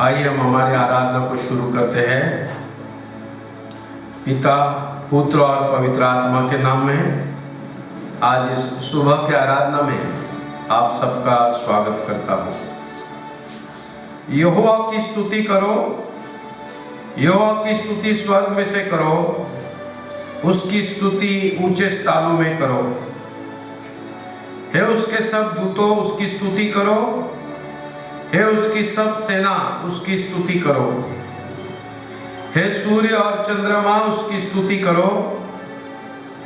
आइए हम हमारी आराधना को शुरू करते हैं। पिता, पुत्र और पवित्र आत्मा के नाम में आज इस सुबह के आराधना में आप सबका स्वागत करता हूँ। यहोवा की स्तुति करो, यहोवा की स्तुति स्वर्ग में से करो, उसकी स्तुति ऊंचे स्थानों में करो। हे उसके सब दूतों, उसकी स्तुति करो, हे उसकी सब सेना, उसकी स्तुति करो। हे सूर्य और चंद्रमा, उसकी स्तुति करो।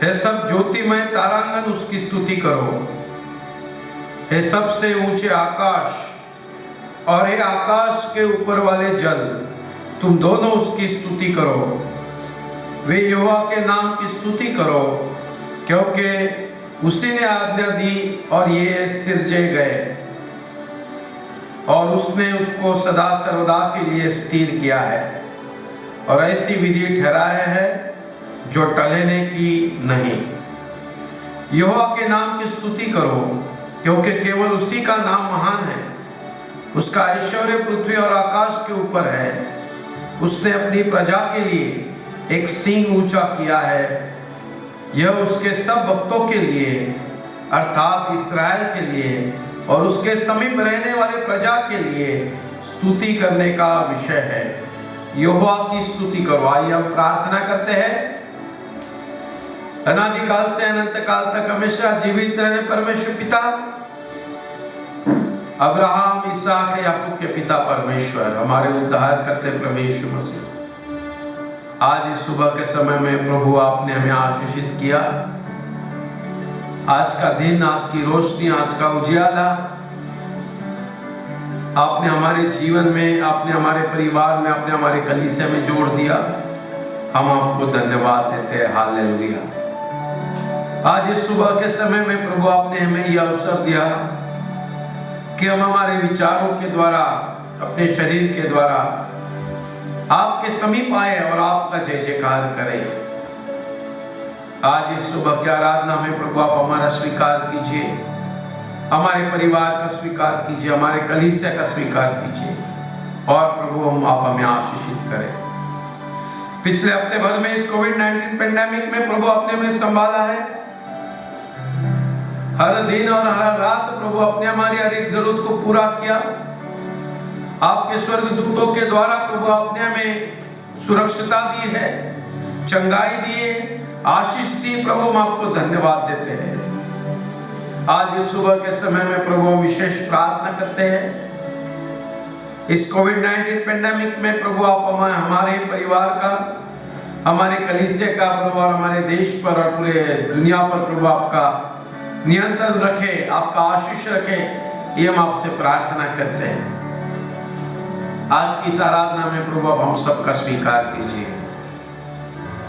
हे सब ज्योतिमय तारांगन, उसकी स्तुति करो। हे सबसे ऊंचे आकाश और हे आकाश के ऊपर वाले जल, तुम दोनों उसकी स्तुति करो। वे यहोवा के नाम की स्तुति करो, क्योंकि उसी ने आज्ञा दी और ये सिरजे गए, और उसने उसको सदा सर्वदा के लिए स्थिर किया है और ऐसी विधि ठहराया है जो टलने की नहीं। यहोवा के नाम की स्तुति करो, क्योंकि केवल उसी का नाम महान है। उसका ऐश्वर्य पृथ्वी और आकाश के ऊपर है। उसने अपनी प्रजा के लिए एक सींग ऊंचा किया है। यह उसके सब भक्तों के लिए अर्थात इस्राएल के लिए और उसके समीप रहने वाले प्रजा के लिए स्तुति करने का विषय है। यहोवा की स्तुति करो। आइए हम प्रार्थना करते हैं। अनादिकाल से अनंत काल तक हमेशा जीवित रहने परमेश्वर पिता, अब्राहम, इसहाक, याकूब के पिता परमेश्वर, हमारे उद्धार करते प्रभु यीशु मसीह, आज इस सुबह के समय में प्रभु आपने हमें आशीषित किया। आज का दिन, आज की रोशनी, आज का उजियाला आपने हमारे जीवन में, आपने हमारे परिवार में, आपने हमारे कलीसिया में जोड़ दिया। हम आपको धन्यवाद देते हैं। हालेलुया। आज इस सुबह के समय में प्रभु आपने हमें यह अवसर दिया कि हम हमारे विचारों के द्वारा, अपने शरीर के द्वारा आपके समीप आए और आपका जय जयकार करें। आज इस सुबह की आराधना में प्रभु आप हमारा स्वीकार कीजिए, हमारे परिवार का स्वीकार कीजिए, हमारे कलीसिया का स्वीकार कीजिए, और प्रभु आप हमें आशीषित करें। पिछले हफ्ते भर में इस कोविड-19 पेंडेमिक में प्रभु आपने हमें संभाला है। हर दिन और हर रात प्रभु आपने हमारी हर एक जरूरत को पूरा किया। आपके स्वर्ग दूतों के द्वारा प्रभु आपने हमें सुरक्षिता दी है, चंगाई दी है, आशीष दी। प्रभु हम आपको धन्यवाद देते हैं। आज इस सुबह के समय में प्रभु विशेष प्रार्थना करते हैं। इस कोविड-19 पेंडेमिक में प्रभु आप हमारे परिवार का, हमारे कलीसिया का प्रभु और हमारे देश पर और पूरे दुनिया पर प्रभु आपका नियंत्रण रखे, आपका आशीष रखे, ये हम आपसे प्रार्थना करते हैं। आज की इस आराधना में प्रभु आप हम सबका स्वीकार कीजिए।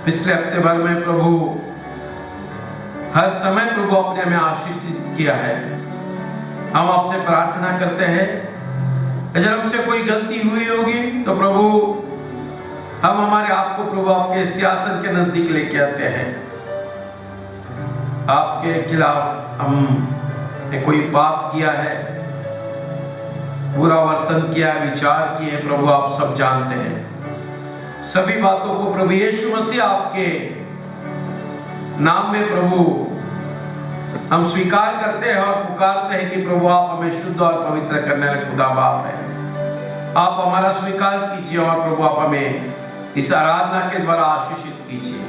पिछले हफ्ते भर में प्रभु हर समय प्रभु आपने हमें आशीषित किया है। हम आपसे प्रार्थना करते हैं, अगर हमसे कोई गलती हुई होगी तो प्रभु हम हमारे आप को प्रभु आपके सिंहासन के नजदीक लेके आते हैं। आपके खिलाफ हमने कोई पाप किया है, बुरा वर्तन किया है, विचार किए, प्रभु आप सब जानते हैं। सभी बातों को प्रभु यीशु मसीह आपके नाम में प्रभु हम स्वीकार करते हैं और पुकारते हैं कि प्रभु आप हमें शुद्ध और पवित्र करने वाले खुदा बाप हैं। आप हमारा स्वीकार कीजिए और प्रभु आप हमें इस आराधना के द्वारा आशीषित कीजिए।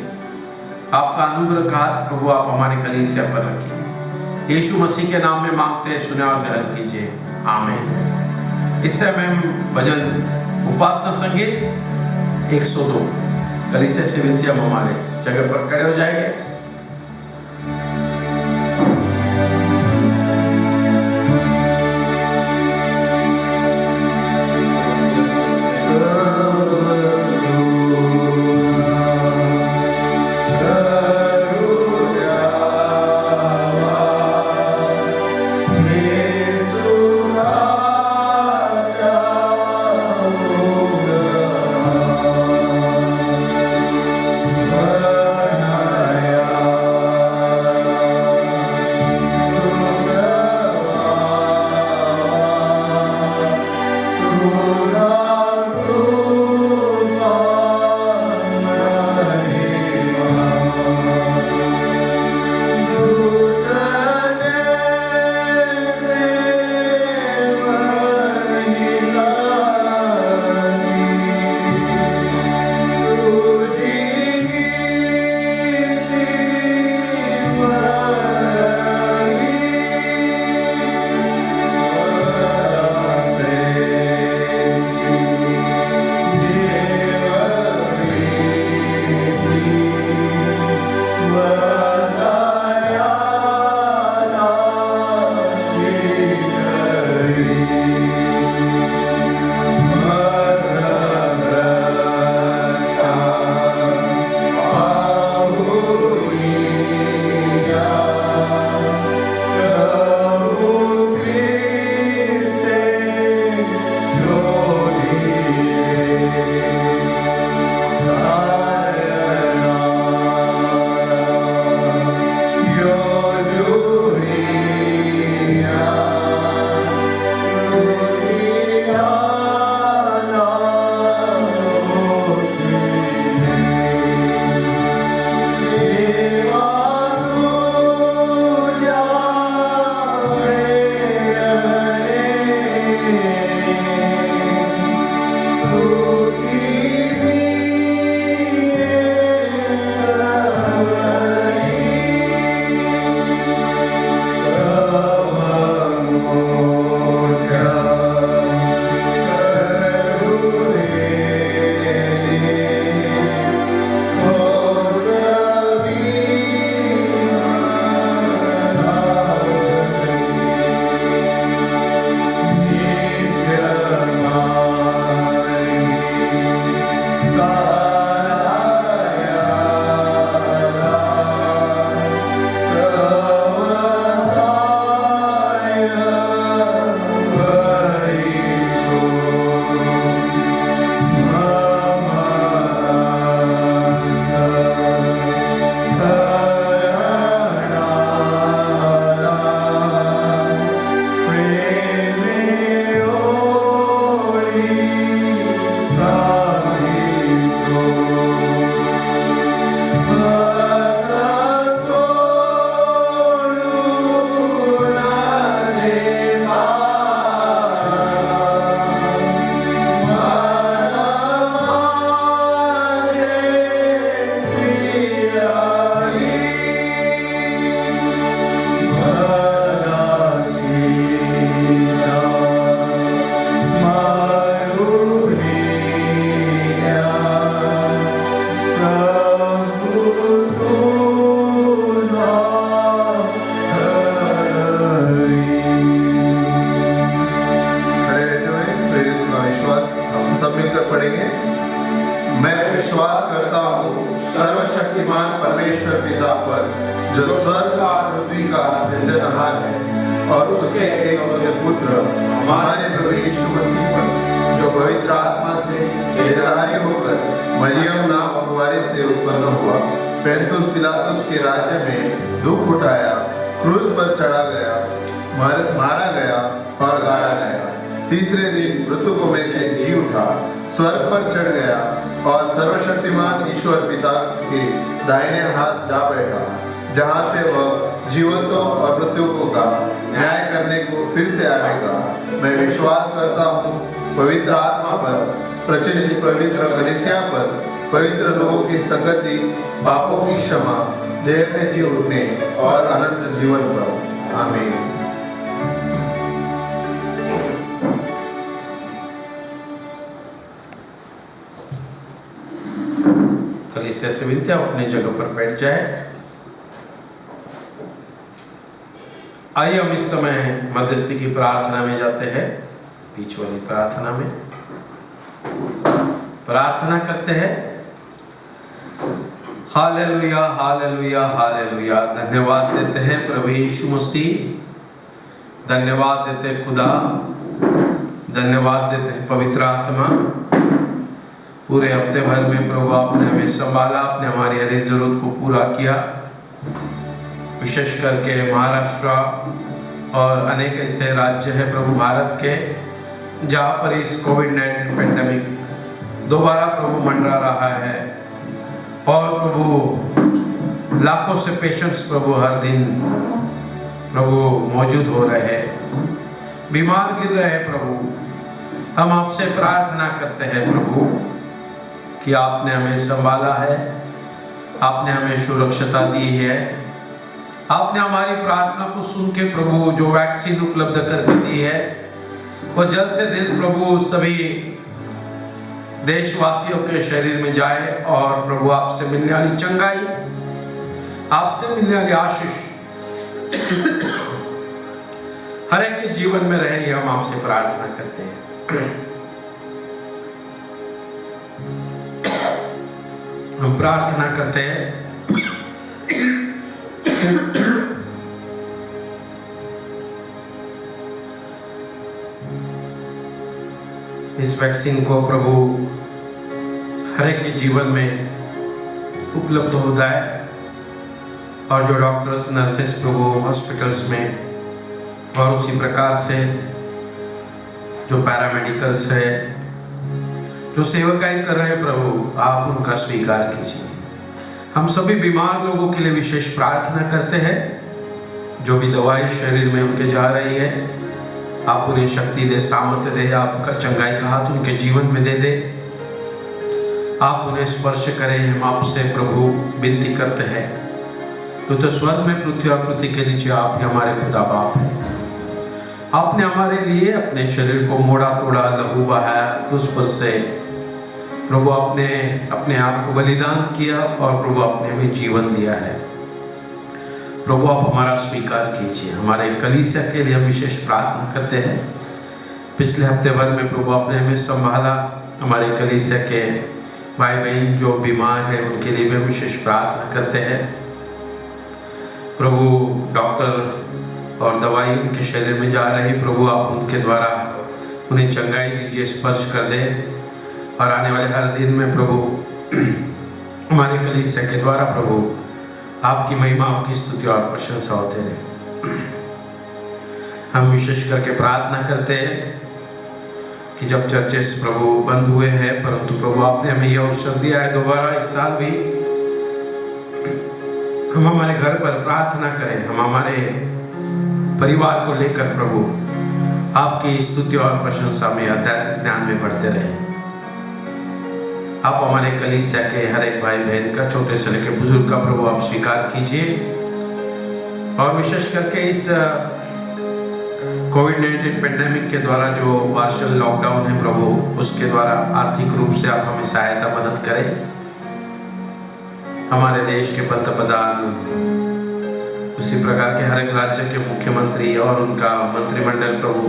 आपका अनुग्रह का हाथ प्रभु आप हमारे कलीसिया पर रखिए। यीशु मसीह के नाम में मांगते हैं, सुने और ग्रहण कीजिए। आमीन। इस समय हम भजन उपासना संगीत 102 कलीसिया से विनती, हम हमारे जगह पर खड़े हो जाएंगे। Yeah. विश्वास हम सब मिलकर पढ़ेंगे। मैं विश्वास करता हूँ सर्वशक्तिमान परमेश्वर पिता पर, जो स्वर्ग और पृथ्वी का सृजनहार है, और उसके एकलौते पुत्र हमारे प्रभु यीशु मसीह पर, जो पवित्र आत्मा से वेदधारी होकर मरियम नाम कुंवारी से उत्पन्न हुआ, पेंतुस पिलातुस के राज्य में दुख उठाया, क्रूस पर चढ़ा गया, मारा गया और गाड़ा गया, तीसरे दिन मृतकों में से जी उठा, स्वर्ग पर चढ़ गया और सर्वशक्तिमान ईश्वर पिता के दाहिने हाथ जा बैठा, जहाँ से वह जीवंतों और मृतकों का न्याय करने को फिर से आएगा। मैं विश्वास करता हूँ पवित्र आत्मा पर, प्रचलित पवित्र कलीसिया पर, पवित्र लोगों की संगति, पापों की क्षमा, देह में जी उठने और अनंत जीवन पर। आमीन। कलीसिया से विनती, आप अपनी जगह पर बैठ जाए। आइए हम इस समय मध्यस्थी की प्रार्थना में जाते हैं। बीच वाली प्रार्थना में प्रार्थना करते हैं। Hallelujah, hallelujah, hallelujah. धन्यवाद देते हैं प्रभु यीशु मसीह, धन्यवाद देते हैं खुदा, धन्यवाद देते हैं पवित्र आत्मा। पूरे हफ्ते भर में प्रभु आपने हमें संभाला, आपने हमारी हर एक जरूरत को पूरा किया। विशेष करके महाराष्ट्र और अनेक ऐसे राज्य हैं प्रभु भारत के, जहाँ पर इस कोविड-19 पेंडेमिक दोबारा प्रभु मंडरा रहा है, और प्रभु लाखों से पेशेंट्स प्रभु हर दिन प्रभु मौजूद हो रहे हैं, बीमार गिर रहे हैं प्रभु। हम आपसे प्रार्थना करते हैं प्रभु कि आपने हमें संभाला है, आपने हमें सुरक्षता दी है, आपने हमारी प्रार्थना को सुन के प्रभु जो वैक्सीन उपलब्ध करके दी है, वो जल्द से जल्द प्रभु सभी देशवासियों के शरीर में जाए, और प्रभु आपसे मिलने वाली चंगाई, आपसे मिलने वाली आशीष हर एक के जीवन में रहे, ये हम आपसे प्रार्थना करते हैं। हम प्रार्थना करते हैं इस वैक्सीन को प्रभु हर एक के जीवन में उपलब्ध होता है, और जो डॉक्टर्स नर्सेस प्रभु हॉस्पिटल्स में, और उसी प्रकार से जो पैरामेडिकल्स है, जो सेवकाई कर रहे हैं प्रभु, आप उनका स्वीकार कीजिए। हम सभी बीमार लोगों के लिए विशेष प्रार्थना करते हैं। जो भी दवाई शरीर में उनके जा रही है, आप उन्हें शक्ति दे, सामर्थ्य दे, आपका चंगाई का हाथ उनके जीवन में दे दे, आप उन्हें स्पर्श करें। हम आपसे प्रभु विनती करते हैं, तो स्वर्ग में पृथ्वी और पृथ्वी के नीचे आप ही हमारे खुदा बाप हैं। आपने हमारे लिए अपने शरीर को मोड़ा तोड़ा, लहू बहाया, क्रूस पर से प्रभु आपने अपने आप को बलिदान किया, और प्रभु आपने हमें जीवन दिया है। प्रभु आप हमारा स्वीकार कीजिए। हमारे कलीसिया के लिए हम विशेष प्रार्थना करते हैं। पिछले हफ्ते भर में प्रभु आपने हमें संभाला। हमारे कलीसिया के भाई बहन जो बीमार हैं, उनके लिए भी हम विशेष प्रार्थना करते हैं। प्रभु डॉक्टर और दवाई उनके शरीर में जा रही, प्रभु आप उनके द्वारा उन्हें चंगाई दीजिए, स्पर्श कर दे, और आने वाले हर दिन में प्रभु हमारे कलीसिया के द्वारा प्रभु आपकी महिमा, आपकी स्तुति और प्रशंसा होते रहे। हम विशेष करके प्रार्थना करते हैं कि जब चर्चेस प्रभु बंद हुए हैं, परंतु प्रभु आपने हमें यह अवसर दिया है दोबारा इस साल भी हम हमारे घर पर प्रार्थना करें, हम हमारे परिवार को लेकर प्रभु आपकी स्तुति और प्रशंसा में, आध्यात्मिक ज्ञान में बढ़ते रहें। आप हमारे कलीसिया के हर एक भाई बहन का, छोटे से लेकर बुजुर्ग का प्रभु आप स्वीकार कीजिए, और विशेष करके इस कोविड-19 पेंडेमिक के द्वारा जो पार्शियल लॉकडाउन है प्रभु, उसके द्वारा आर्थिक रूप से आप हमें सहायता मदद करें। हमारे देश के पंतप्रधान, उसी प्रकार के हर एक राज्य के मुख्यमंत्री और उनका मंत्रिमंडल प्रभु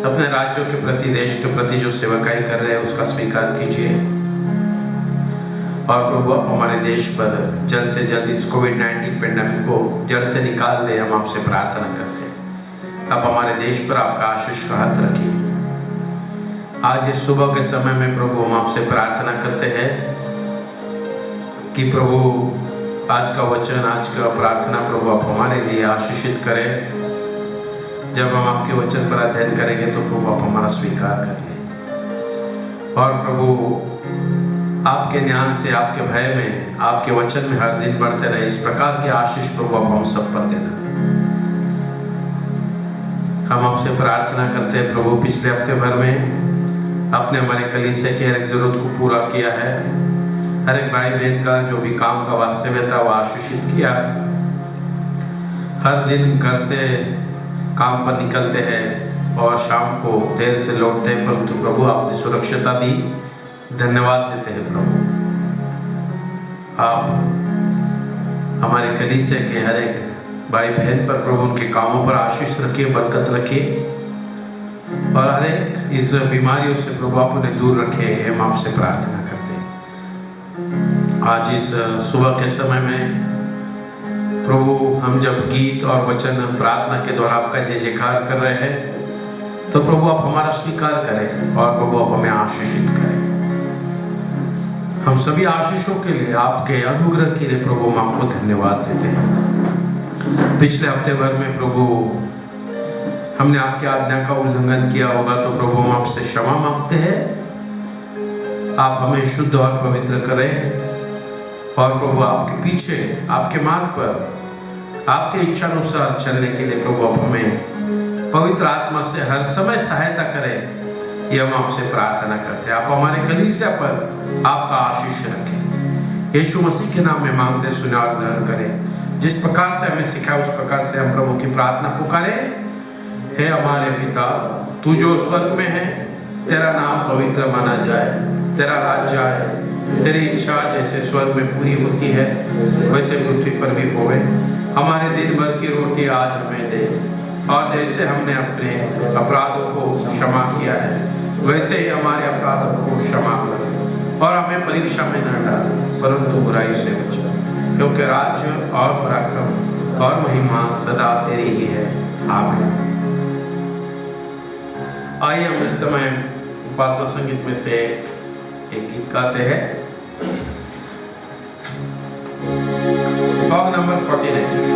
अपने राज्यों के प्रति, देश के प्रति जो सेवकाई कर रहे हैं उसका स्वीकार कीजिए। और प्रभु आप हमारे देश पर जल्द से जल्द इस कोविड-19 पेंडेमिक को जड़ से निकाल दे, हम आपसे प्रार्थना करते हैं। आप हमारे देश पर आपका आशीष का हाथ रखिए। आज इस सुबह के समय में प्रभु हम आपसे प्रार्थना करते हैं कि प्रभु आज का वचन, आज का प्रार्थना प्रभु आप हमारे लिए आशीषित करें। जब हम आपके वचन पर अध्ययन करेंगे तो प्रभु आप हमारा स्वीकार करिए। और प्रभु आपके ज्ञान से, आपके भय में, आपके वचन में हर दिन बढ़ते रहे, इस प्रकार के आशीष प्रभु आप हम सब पर देना। हम आपसे प्रार्थना करते हैं प्रभु, पिछले हफ्ते भर में आपने हमारे कलीसिया की हर एक जरूरत को पूरा किया है। हर एक भाई बहन का जो भी काम का वास्तव्य था वो आशीषित किया। हर दिन घर से काम पर निकलते हैं और शाम को देर से लौटते हैं, परंतु प्रभु आपने सुरक्षिता दी। धन्यवाद देते हैं प्रभु। आप हमारे कलीसिया के हर एक भाई बहन पर प्रभु उनके कामों पर आशीष रखिए, बरकत रखिए और हर एक इस बीमारियों से प्रभु आप उन्हें दूर रखे। हम आपसे प्रार्थना करते हैं। आज इस सुबह के समय में प्रभु हम जब गीत और वचन प्रार्थना के द्वारा आपका जय जयकार कर रहे हैं तो प्रभु आप हमारा स्वीकार करें और प्रभु आप हमें आशीषित करें। हम सभी आशीषों के लिए, आपके अनुग्रह के लिए प्रभु हम आपको धन्यवाद देते हैं। पिछले हफ्ते भर में प्रभु हमने आपकी आज्ञा का उल्लंघन किया होगा तो प्रभु हम आपसे क्षमा मांगते हैं। आप हमें शुद्ध और पवित्र करें और प्रभु आपके पीछे, आपके मार्ग पर, आपके इच्छा अनुसार चलने के लिए प्रभु आप हमें पवित्र आत्मा से हर समय सहायता करें। ये हम आपसे प्रार्थना करते हैं। आप हमारे कलीसिया पर आपका आशीष रखें। यीशु मसीह के नाम में मांगते, सुने और ग्रहण करें। जिस प्रकार से हमें सिखाया उस प्रकार से हम प्रभु की प्रार्थना पुकारे। हे हमारे पिता, तू जो स्वर्ग में है, तेरा नाम पवित्र माना जाए, तेरा राज्य आए, तेरी इच्छा जैसे स्वर्ग में पूरी होती है वैसे पृथ्वी पर भी होवे। हमारे दिन भर की रोटी आज हमें दे और जैसे हमने अपने अपराधों को क्षमा किया है वैसे ही हमारे अपराधों को क्षमा कर और हमें परीक्षा में न डाल परंतु बुराई से बचा, क्योंकि राज्य और पराक्रम और महिमा सदा तेरी ही है। आमीन। आइए हम इस समय उपासना संगीत में से एक गीत गाते हैं। Song number 49।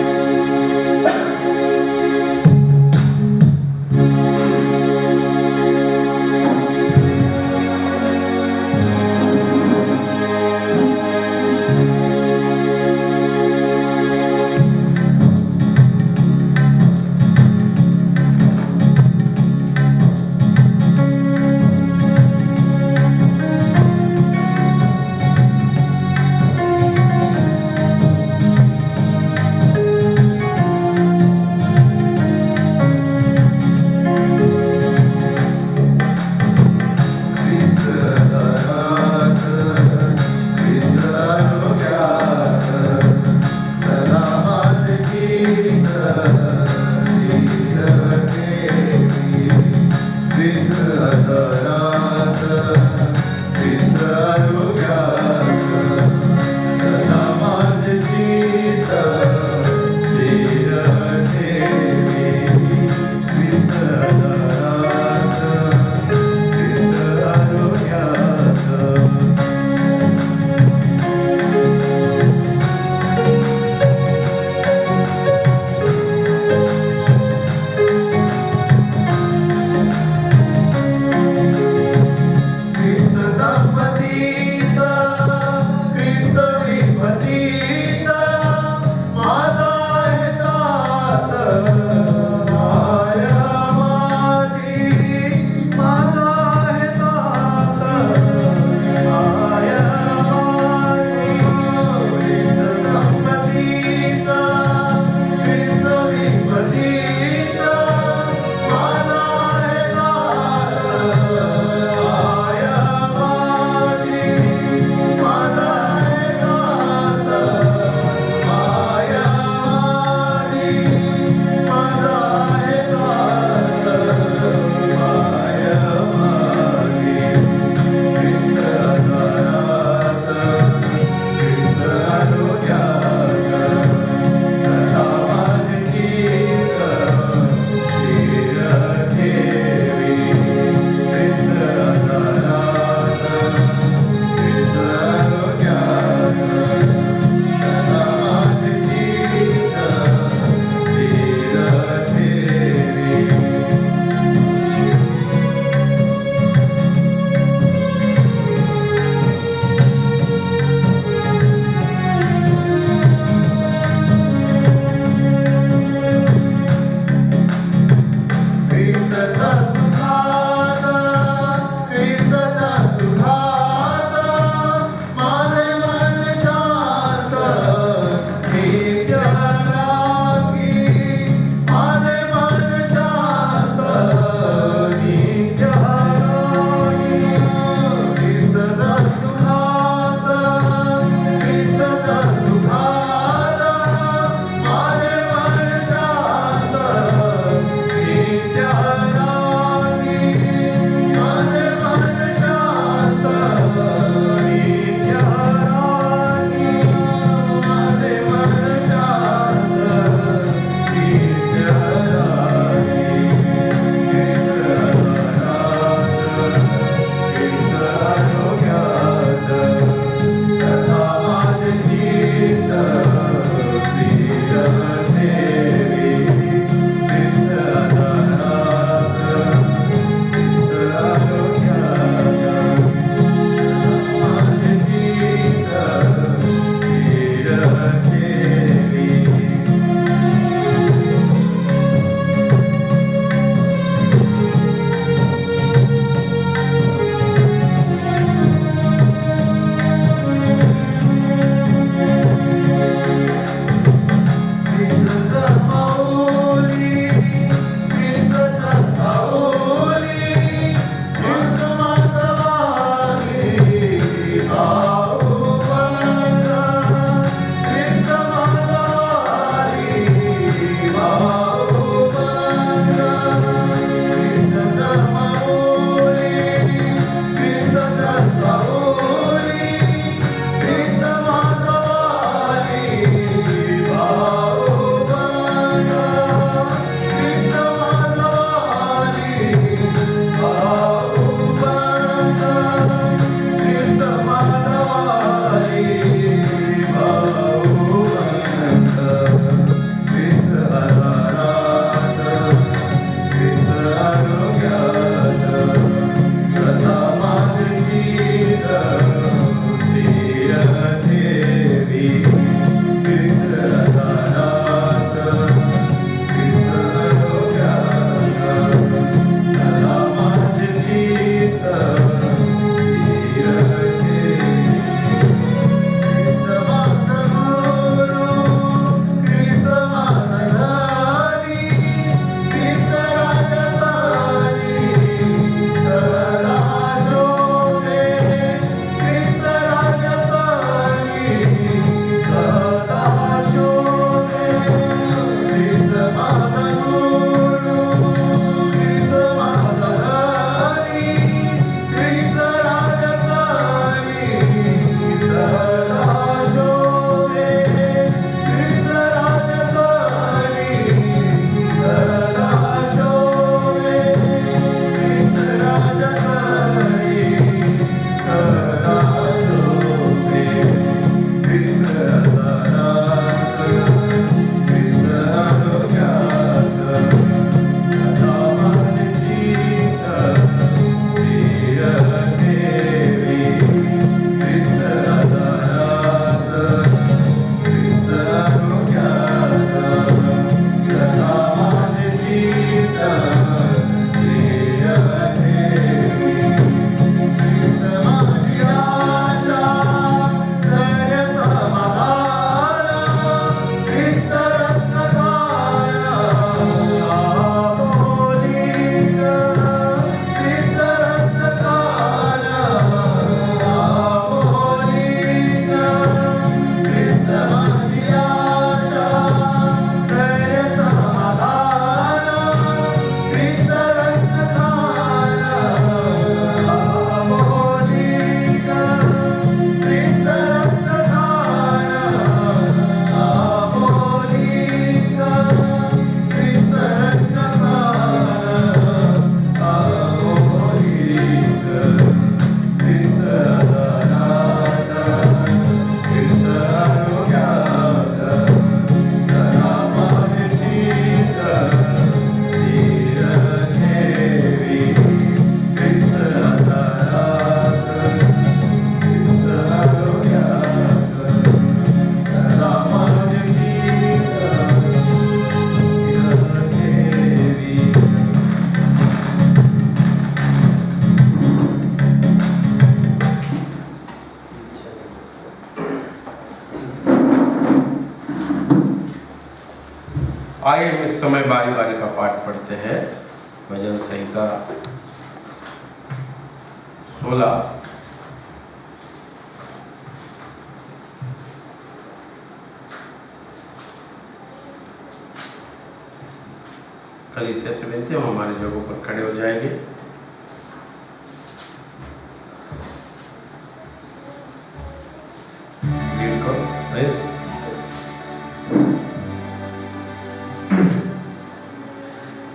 आइए हम इस समय बारी बारी का पाठ पढ़ते हैं। भजन संहिता 16। कलीसिया से विनती, हम हमारी जगहों पर खड़े हो जाएंगे।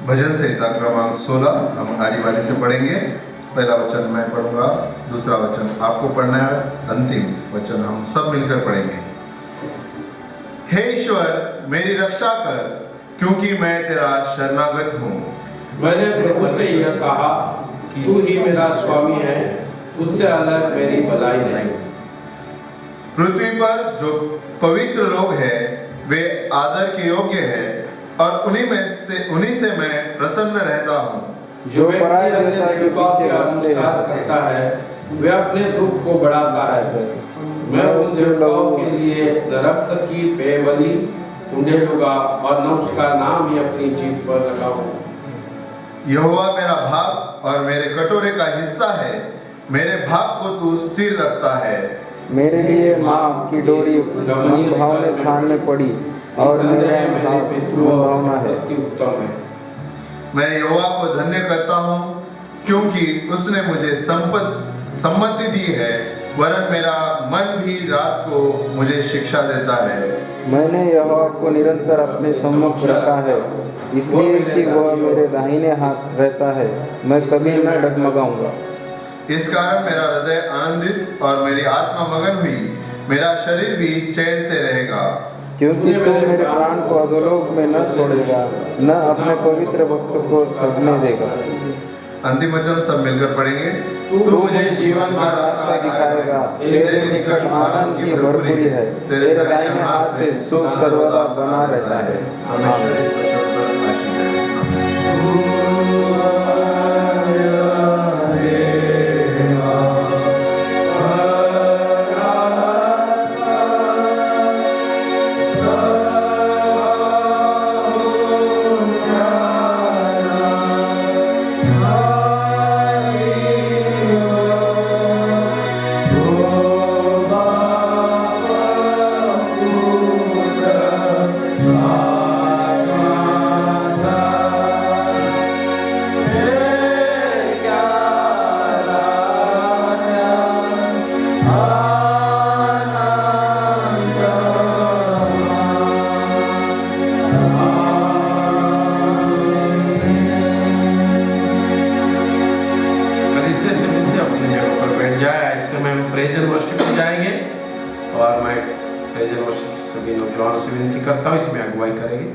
भजन संहिता क्रमांक 16 हम आरी बारी से पढ़ेंगे। पहला वचन मैं पढ़ूंगा, दूसरा वचन आपको पढ़ना है, अंतिम वचन हम सब मिलकर पढ़ेंगे। हे ईश्वर मेरी रक्षा कर, क्योंकि मैं तेरा शरणागत हूँ। मैंने प्रभु से यह कहा कि तू ही मेरा स्वामी है, तुझसे अलग मेरी भलाई नहीं। पृथ्वी पर जो पवित्र लोग हैं वे आदर के योग्य हैं, और उन्हीं से मैं प्रसन्न रहता हूँ। जो पराये अन्य देवताओं का अनुसार करता है, वे अपने दुख को बढ़ाता है। मैं उन देवताओं के लिए रक्त की पेबली उंडेलूंगा और न उसका नाम ही अपनी जीभ पर लगाऊंगा। यहोवा मेरा भाग और मेरे कटोरे का हिस्सा है, मेरे भाग को तू स्थिर रखता है। मेरे लिए माँ की डोरी भावने स्थान में पड़ी और मेरे भावना है उत्तम है। मैं यहोवा को धन्य करता हूँ, क्योंकि उसने मुझे सम्मति दी है, वरन मेरा मन भी रात को मुझे शिक्षा देता है। मैंने यहोवा को निरंतर अपने सम्मुख रखा है, इसलिए कि वह मेरे दाहिने हाथ रहता है, मैं कभी न डगमगाऊंगा। इस कारण मेरा हृदय आनंदित और मेरी आत्मा मगन हुई, मेरा शरीर भी चैन से रहेगा। क्योंकि तू मेरे प्राण को अधोलोक में न छोड़ेगा, न अपने पवित्र भक्त को सड़ने देगा। अंतिम वचन सब मिलकर पढ़ेंगे। तू मुझे जीवन का रास्ता दिखाएगा, तेरे निकट आनंद की भरपूरी है, तेरे दाहिने हाथ से सुख सर्वदा बना रहता है। हमेशा इस वचन पर आशीष रहे। करता हूं, इसमें अगुवाई करेंगे।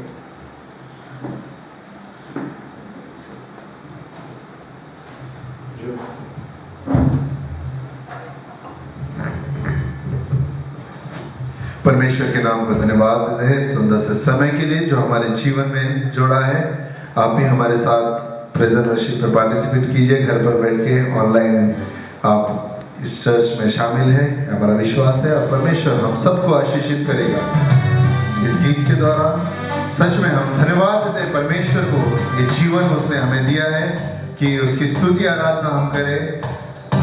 परमेश्वर के नाम को धन्यवाद देते हैं सुंदर से समय के लिए जो हमारे जीवन में जोड़ा है। आप भी हमारे साथ प्रेजेंट वर्शिप में पार्टिसिपेट कीजिए, घर पर बैठ के ऑनलाइन आप इस चर्च में शामिल हैं, हमारा विश्वास है। और परमेश्वर हम सबको आशीषित करेगा। इस गीत के द्वारा सच में हम धन्यवाद देते हैं परमेश्वर को, ये जीवन उसने हमें दिया है कि उसकी स्तुति आराधना हम करें।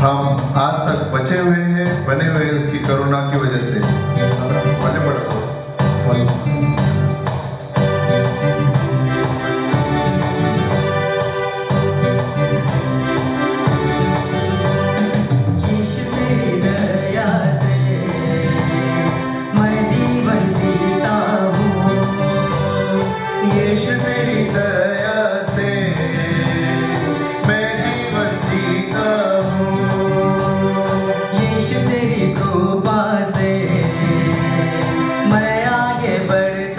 हम आज तक बचे हुए हैं, बने हुए हैं उसकी करुणा की वजह से। तेरी कृपा से मैं आगे बढ़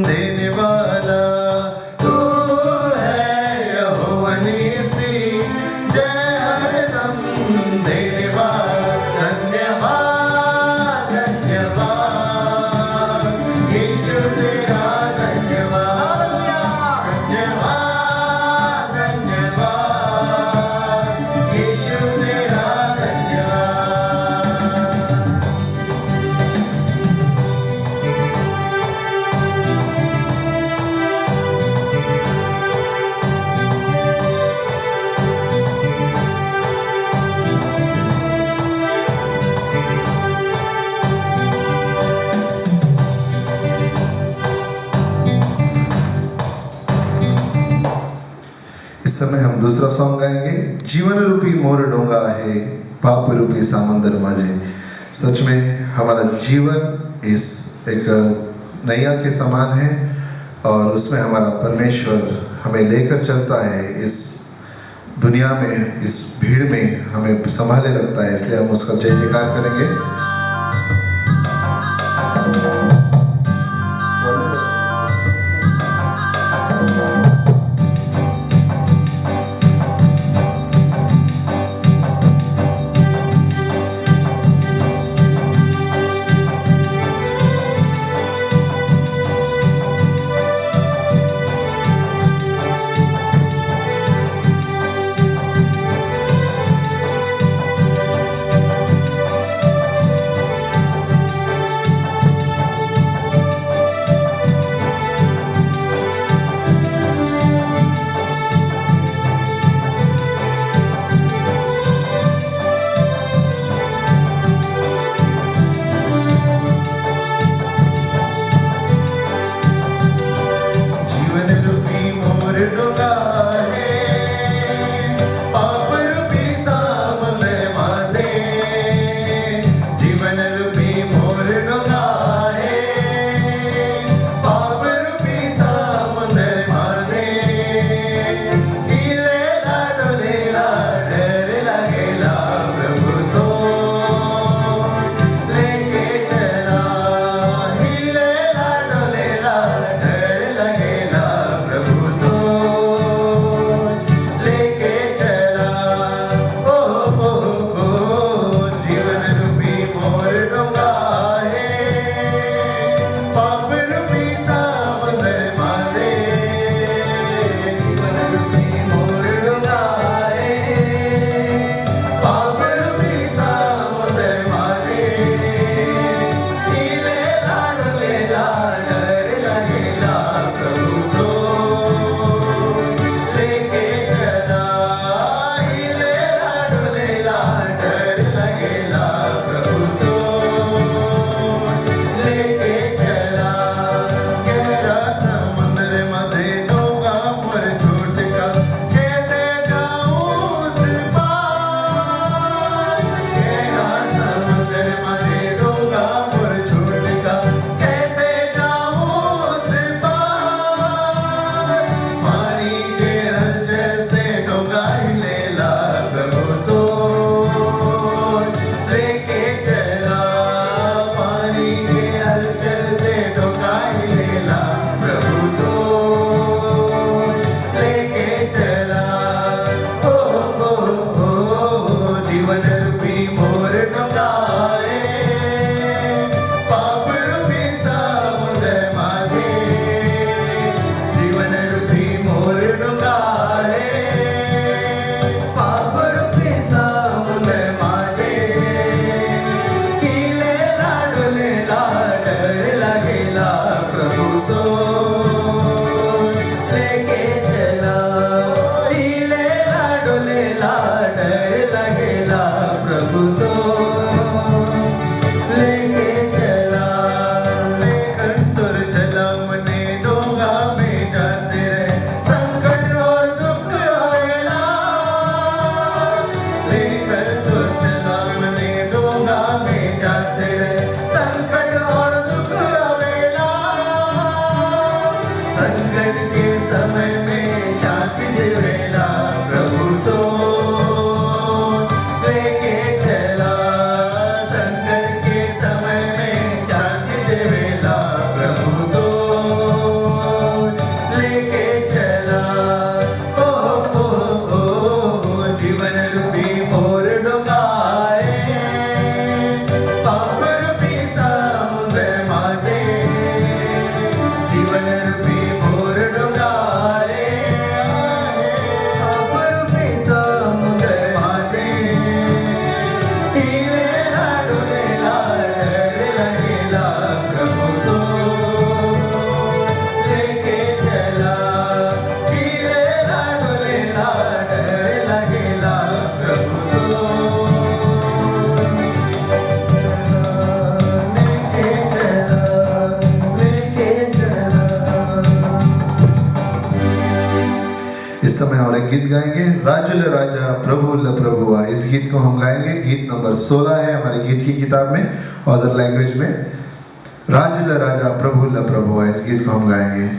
देने वाला तू है यहोवा नीसी, जय हरदम देने वाला। धन्यवाद धन्यवाद यीशु तेरा धन्यवाद, धन्यवाद धन्यवाद यीशु तेरा धन्यवाद। इस समय हम दूसरा सॉन्ग गाएंगे, जीवन रूपी मोर डोंगा है पाप रूपी सामंदर माजे। सच में हमारा जीवन इस एक नैया के समान है और उसमें हमारा परमेश्वर हमें लेकर चलता है। इस दुनिया में, इस भीड़ में हमें संभाले रखता है, इसलिए हम उसका जय जयकार करेंगे। गीत गाएंगे, राजुल राजा प्रभु ल प्रभुआ। इस गीत को हम गाएंगे, गीत नंबर 16 है हमारे गीत की किताब में, अदर लैंग्वेज में। राजुल राजा प्रभु ल प्रभुआ, इस गीत को हम गाएंगे।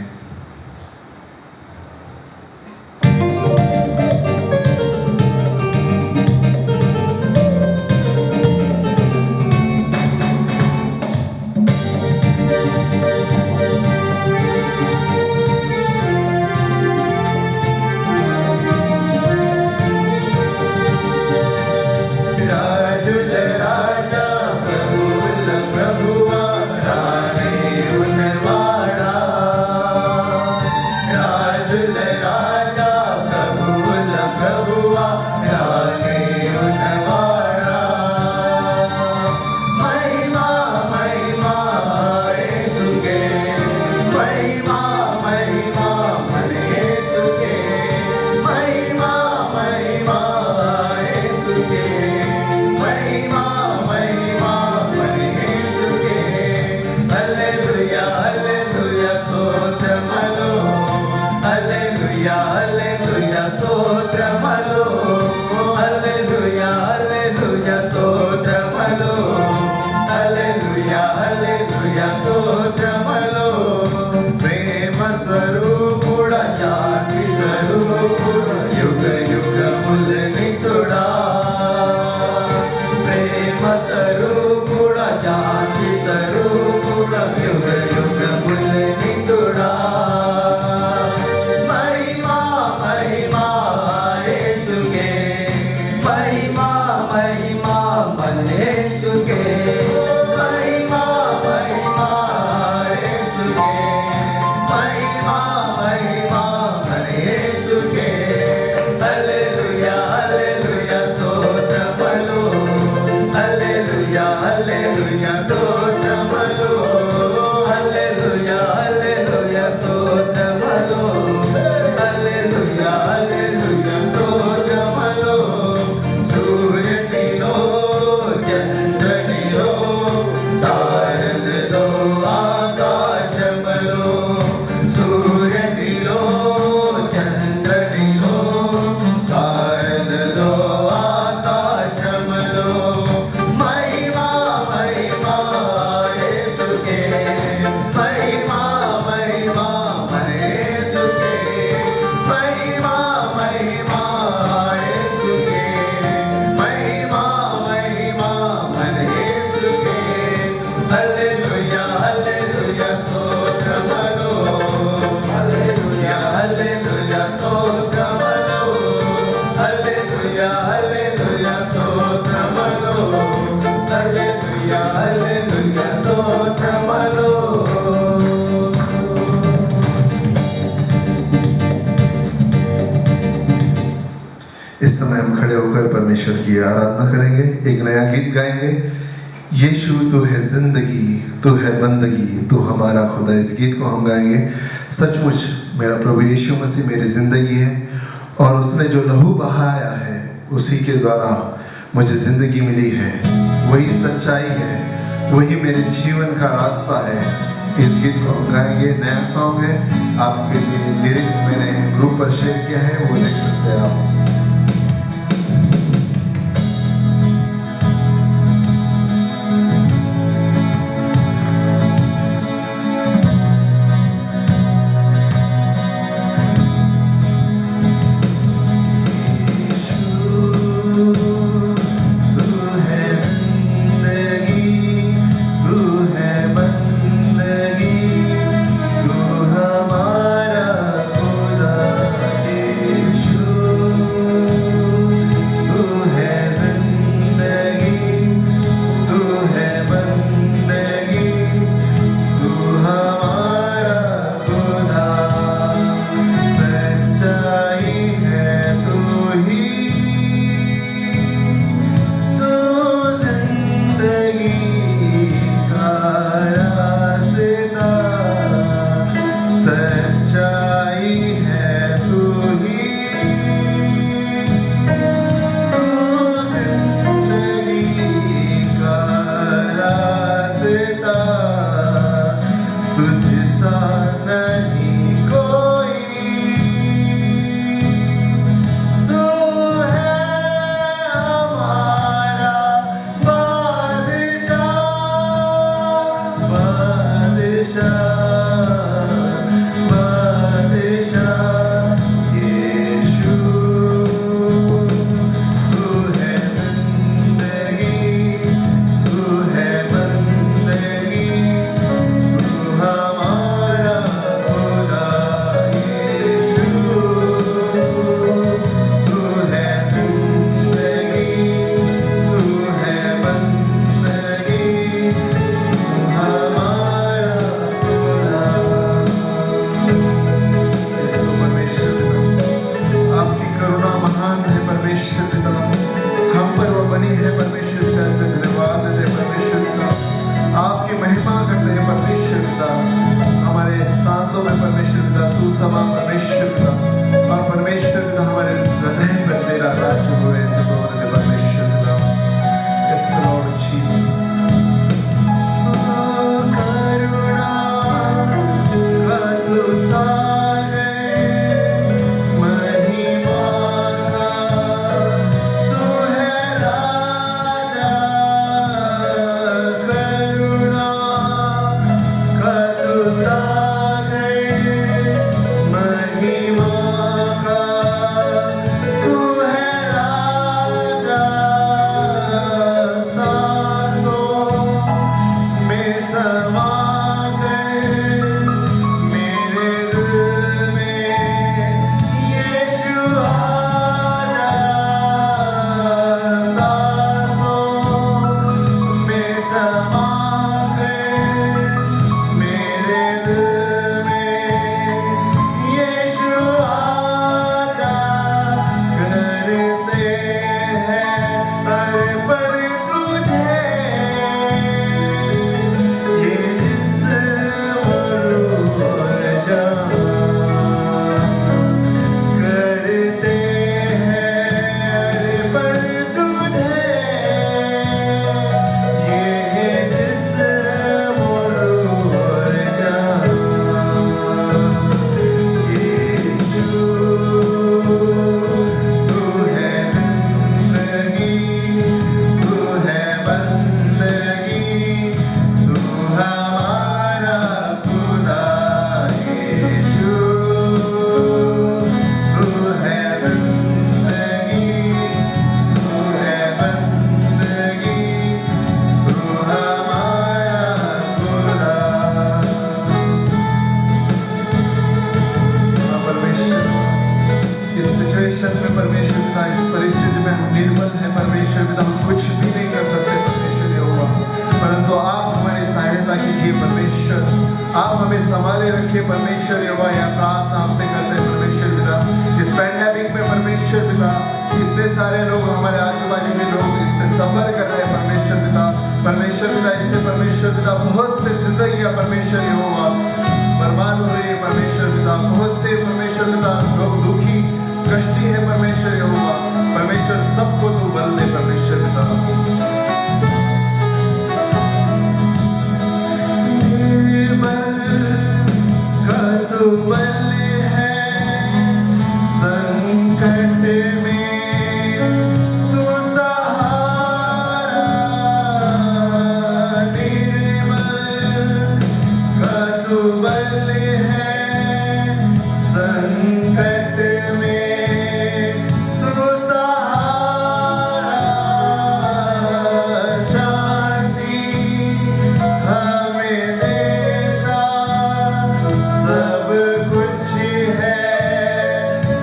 इस समय हम खड़े होकर परमेश्वर की आराधना करेंगे, एक नया गीत गाएंगे। यीशु तू है जिंदगी, तू है बंदगी, तू हमारा खुदा। इस गीत को हम गाएंगे। सचमुच मेरा प्रभु यीशु मसीह मेरी जिंदगी है और उसने जो लहू बहाया है उसी के द्वारा मुझे जिंदगी मिली है। वही सच्चाई है, वही मेरे जीवन का रास्ता है। इस गीत को हम गाएंगे, नया सॉन्ग है। आपके लिए लिरिक्स मैंने ग्रुप पर शेयर किया है, वो देख सकते हैं आप। हमारा खुदा यीशु सभा परमेश्वर पिता और परमेश्वर पिता हमारे हृदय पर तेरा राज्य हुए परमेश्वर पिता। Yes Lord Jesus. करुणा का तू सागर, महिमा का तू है राजा। करुणा का तू सागर, महिमा का तू है राजा। सांसों में समा गए मेरे दिल में यीशु आजा। सांसों में समा गए मेरे दिल में यीशु आजा। करते हैं अर्पण तुझे ये जिस्म और जान। करते हैं अर्पण तुझे ये जिस्म और जान। यीशु तू है जिंदगी, तू है बंदगी, तू हमारा खुदा। यीशु तू है जिंदगी, तू है बंदगी, तू हमारा खुदा। परमेश्वर इस सिचुएशन में परमेश्वर पिता, इस परिस्थिति में हम निर्बल हैं परमेश्वर पिता, हम कुछ भी नहीं कर सकते परमेश्वर यहोवा, परंतु आप हमारी सहायता कीजिए परमेश्वर। आप हमें संभाले रखिए परमेश्वर यहोवा। यह प्रार्थना आपसे करते हैं परमेश्वर पिता। इस पैंडेमिक में परमेश्वर पिता कितने सारे लोग, हमारे आजू बाजू के लोग इससे सफर कर रहे हैं परमेश्वर पिता। परमेश्वर पिता इससे परमेश्वर पिता बहुत से जिंदगियां परमेश्वर यहोवा बर्बाद हो रही है परमेश्वर पिता। बहुत से परमेश्वर पिता लोग दुखी कष्टी है परमेश्वर यहोवा। परमेश्वर सबको तू बल दे परमेश्वर पिता। निर्बल का तू बल है, संकट में तू सहारा। निर्बल का तू बल है, संकट में तू सहारा। शांति हमें देता सब कुछ है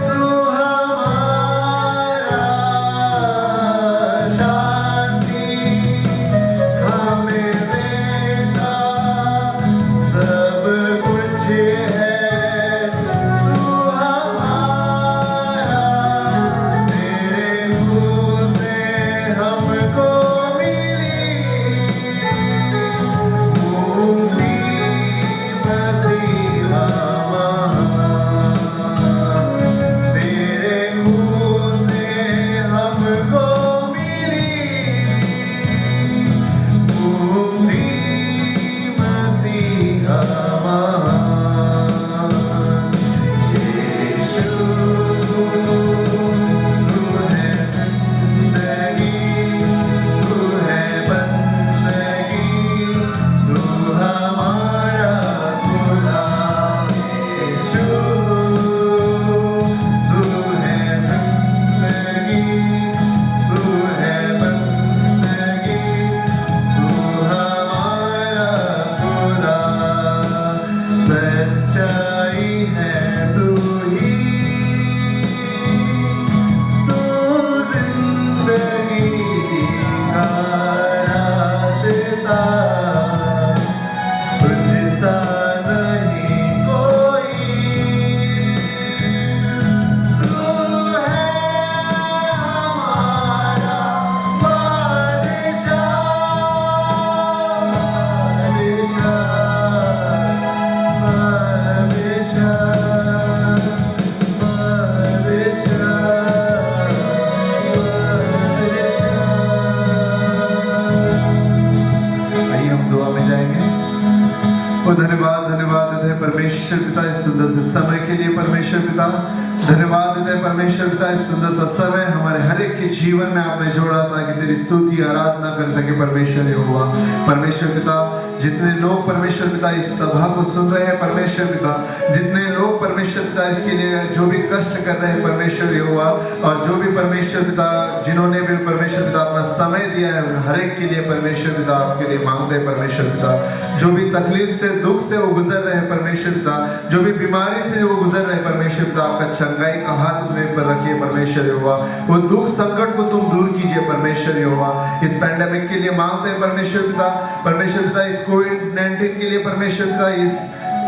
तू हमारा। शांति हमें देता सब कुछ है परमेश्वर पिता इस सुंदर से समय के लिए परमेश्वर पिता धन्यवाद देते हैं परमेश्वर पिता इस सुंदर सा समय हमारे हर एक के जीवन में आपने जोड़ा ताकि तेरी स्तुति आराधना कर सके परमेश्वर यहोवा। परमेश्वर पिता जितने लोग परमेश्वर पिता इस सभा को सुन रहे हैं परमेश्वर पिता, जितने लोग परमेश्वर पिता इसके लिए जो भी कष्ट कर रहे हैं परमेश्वर यहोवा, और जो भी परमेश्वर पिता जिन्होंने भी परमेश्वर पिता अपना समय दिया है हर एक के लिए परमेश्वर पिता आपके लिए मांगते हैं परमेश्वर पिता। जो भी तकलीफ से दुख से वो गुजर रहे हैं परमेश्वर पिता, जो भी बीमारी से वो गुजर रहे हैं परमेश्वर पिता, आपका चंगाई का हाथ उन्हें पर रखिए परमेश्वर यहोवा। वो दुख संकट को तुम दूर कीजिए परमेश्वर यहोवा। इस पैंडेमिक के लिए मांगते हैं परमेश्वर पिता, परमेश्वर पिता इस कोविड-19 के लिए परमेश्वर पिता, इस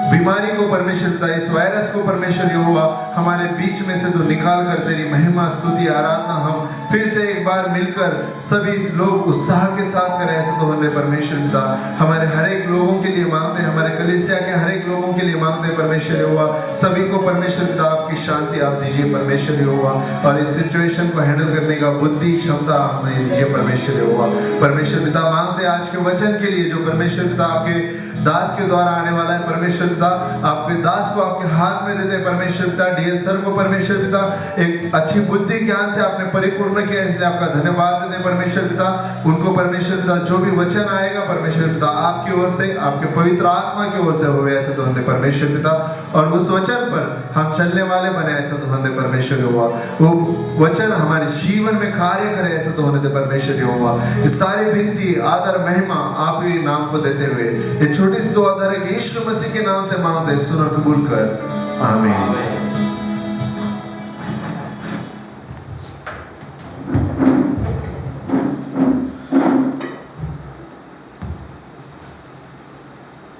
बीमारी को परमेश्वर पिता, इस वायरस को परमेश्वर यहोवा हमारे बीच में से तो निकाल कर तेरी महिमा स्तुति आराधना हम फिर से एक बार मिलकर सभी लोग उत्साह के साथ करें ऐसा तो होने परमेश्वर पिता। हमारे हर एक लोगों के लिए मांगते हैं, हमारे कलीसिया के हर एक लोगों के लिए मांगते हैं परमेश्वर यहोवा। सभी को परमेश्वर पिता आपकी शांति आप दीजिए परमेश्वर यहोवा, और इस सिचुएशन को हैंडल करने का बुद्धि क्षमता हमें दीजिए परमेश्वर यहोवा। परमेश्वर पिता मांगते हैं आज के वचन के लिए जो परमेश्वर पिता आपके दास के द्वारा आने वाला है परमेश्वर पिता, आपके दास को आपके हाथ में देते परमेश्वर पिता। डीएस सर को परमेश्वर पिता एक अच्छी बुद्धि ज्ञान से आपने परिपूर्ण किया, इसलिए आपका धन्यवाद देते परमेश्वर पिता। उनको परमेश्वर पिता जो भी वचन आएगा परमेश्वर पिता आपकी ओर से, आपके पवित्र आत्मा की ओर से हुए ऐसा तो होते परमेश्वर पिता, और उस वचन पर हम चलने वाले बने ऐसा तो होते परमेश्वर यहोवा। वो वचन हमारे जीवन में कार्य करे ऐसा तो होने दे परमेश्वर यहोवा। इस सारी विनती आदर महिमा आप ही नाम को देते हुए ये छोटी सी दुआ है कि यीशु मसीह के नाम से मांगते हैं, सुन और कबूल कर, आमीन।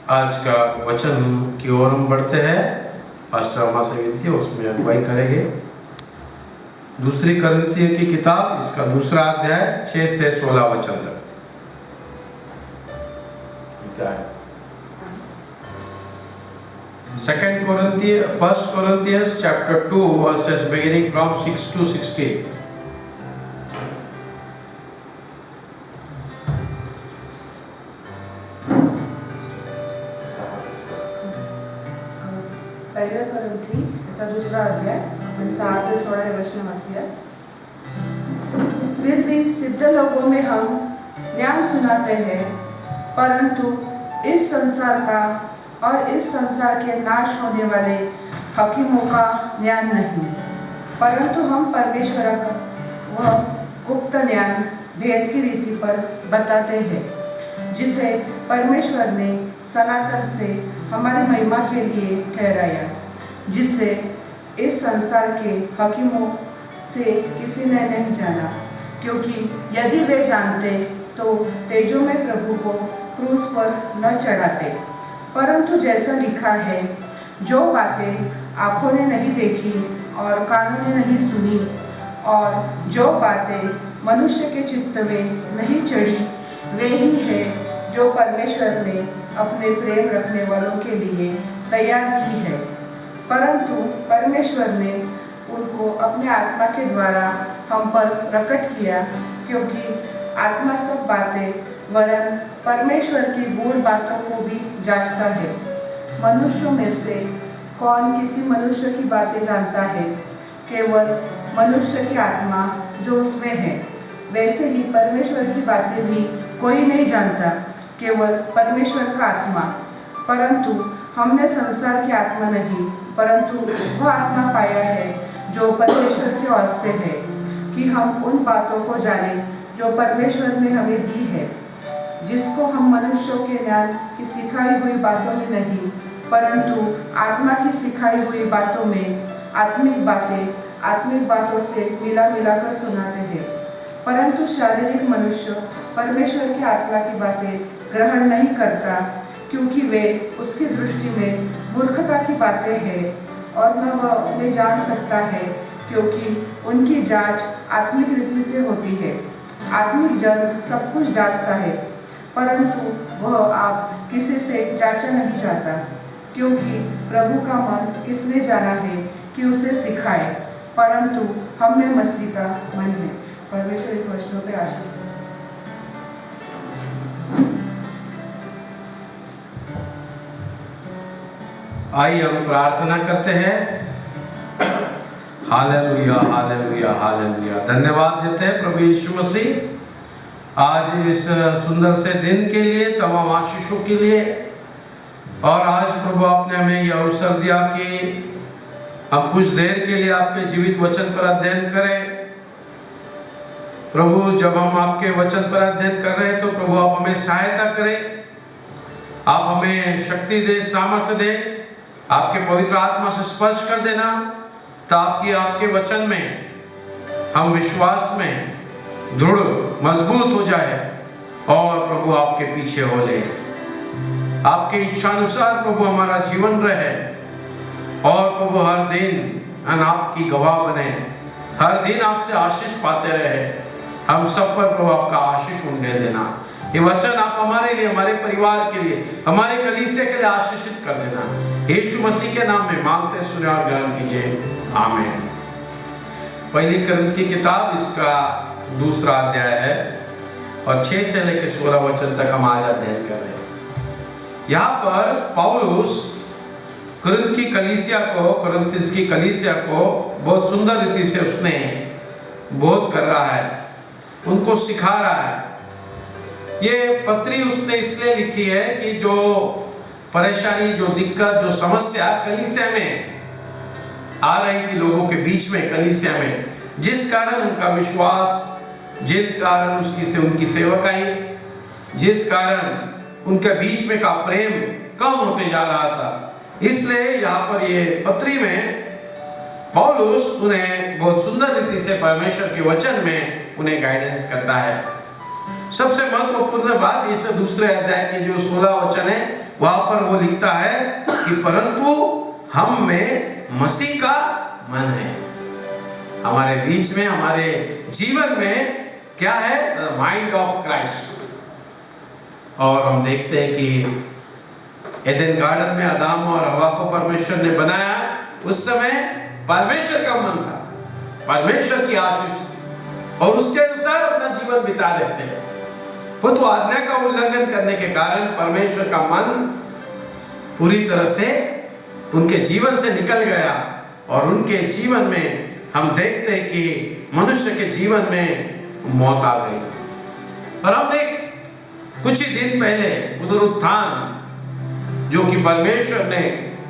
आज का वचन की ओर हम बढ़ते हैं। पास्टर अम्मा से विनती है उसमें अगुवाई करेंगे। दूसरी कोरिन्थियों की किताब इसका दूसरा अध्याय 6 से 16 वचन तक। First Corinthians chapter 2 verses beginning from 6 to 16. पहिला कोरिन्थी याचा दूसरा अध्याय आपण 7 ते 16 हे वचन वाचूया। फिर भी सिद्ध लोगों में हम ज्ञान सुनाते हैं, परंतु इस संसार का और इस संसार के नाश होने वाले हकीमों का ज्ञान नहीं, परंतु हम परमेश्वर का वह गुप्त ज्ञान भेद की रीति पर बताते हैं, जिसे परमेश्वर ने सनातन से हमारी महिमा के लिए ठहराया, जिसे इस संसार के हकीमों से किसी ने नहीं जाना, क्योंकि यदि वे जानते तो तेजों में प्रभु को क्रूस पर न चढ़ाते। परंतु जैसा लिखा है, जो बातें आँखों ने नहीं देखी और कानों ने नहीं सुनी, और जो बातें मनुष्य के चित्त में नहीं चढ़ी, वे ही है जो परमेश्वर ने अपने प्रेम रखने वालों के लिए तैयार की है। परंतु परमेश्वर ने उनको अपने आत्मा के द्वारा हम पर प्रकट किया, क्योंकि आत्मा सब बातें वरन परमेश्वर की गूढ़ बातों को भी जांचता है। मनुष्यों में से कौन किसी मनुष्य की बातें जानता है? केवल मनुष्य की आत्मा जो उसमें है। वैसे ही परमेश्वर की बातें भी कोई नहीं जानता, केवल परमेश्वर का आत्मा। परंतु हमने संसार की आत्मा नहीं, परंतु वह आत्मा पाया है जो परमेश्वर की ओर से है, कि हम उन बातों को जानें जो परमेश्वर ने हमें दी है, जिसको हम मनुष्यों के ज्ञान की सिखाई हुई बातों में नहीं, परंतु आत्मा की सिखाई हुई बातों में आत्मिक बातों से मिला कर सुनाते हैं। परंतु शारीरिक मनुष्य परमेश्वर की आत्मा की बातें ग्रहण नहीं करता, क्योंकि वे उसकी दृष्टि में मूर्खता की बातें हैं, और न वह उन्हें जान सकता है, क्योंकि उनकी जांच आत्मिक रीति से होती है। आत्मिक जन सब कुछ जांचता है, परंतु वह आप किसी से जांचा नहीं जाता, क्योंकि प्रभु का मन किसने जाना है कि उसे सिखाए, परंतु हम में मसीह का मन है। परमेश्वर इन वचनों पे आशीष दे। आइए हम प्रार्थना करते हैं। Hallelujah, hallelujah, hallelujah. धन्यवाद देते हैं प्रभु यीशु मसीह आज इस सुंदर से दिन के लिए, तमाम आशीषों के लिए। और आज प्रभु आपने हमें यह अवसर दिया कि हम कुछ देर के लिए आपके जीवित वचन पर अध्ययन करें। प्रभु जब हम आपके वचन पर अध्ययन कर रहे हैं तो प्रभु आप हमें सहायता करें, आप हमें शक्ति दे, सामर्थ्य दे, आपके पवित्र आत्मा से स्पर्श कर देना ताकि आपके वचन में हम विश्वास में दृढ़ मजबूत हो जाए और प्रभु आपके पीछे हो ले। आपके इच्छानुसार प्रभु हमारा जीवन रहे और प्रभु हर दिन आपकी गवाह बने, हर दिन आपसे आशीष पाते रहे। हम सब पर प्रभु आपका आशीष उंडे देना। ये वचन आप हमारे लिए, हमारे परिवार के लिए, हमारे कलीसिया के लिए आशीषित कर देना। यीशु मसीह के नाम में मांगते सुने और ग्रहण कीजिए, आमीन। पहली कुरिन्थ की किताब इसका 2 अध्याय है और 6 से लेकर 16 वचन तक हम आज अध्ययन कर रहे हैं। यहाँ पर पौलुस कुरिन्थ की कलीसिया को बहुत सुंदर रीति से उसने बोध कर रहा है, उनको सिखा रहा है। ये पत्री उसने इसलिए लिखी है कि जो परेशानी, जो दिक्कत, जो समस्या कलीसिया में आ रही थी लोगों के बीच में, कलीसिया में, जिस कारण उनका विश्वास, जिस कारण उनकी सेवकाई, जिस कारण उनके बीच में का प्रेम कम होते जा रहा था, इसलिए यहाँ पर ये पत्री में पौलुस उन्हें बहुत सुंदर रीति से परमेश्वर के वचन में उन्हें गाइडेंस करता है। सबसे महत्वपूर्ण बात इस 2 अध्याय के जो 16 वचन है वहां पर वो लिखता है कि परंतु हम में मसीह का मन है। हमारे बीच में, हमारे जीवन में क्या है? Mind of Christ. और हम देखते हैं कि एडेन गार्डन में आदम और हवा को परमेश्वर ने बनाया, उस समय परमेश्वर का मन था, परमेश्वर की आशीष थी और उसके अनुसार अपना जीवन बिता देते हैं। वो तो आज्ञा का उल्लंघन करने के कारण परमेश्वर का मन पूरी तरह से उनके जीवन से निकल गया और उनके जीवन में हम देखते हैं कि मनुष्य के जीवन में मौत आ गई। और हमने कुछ ही दिन पहले पुनरुत्थान, जो कि परमेश्वर ने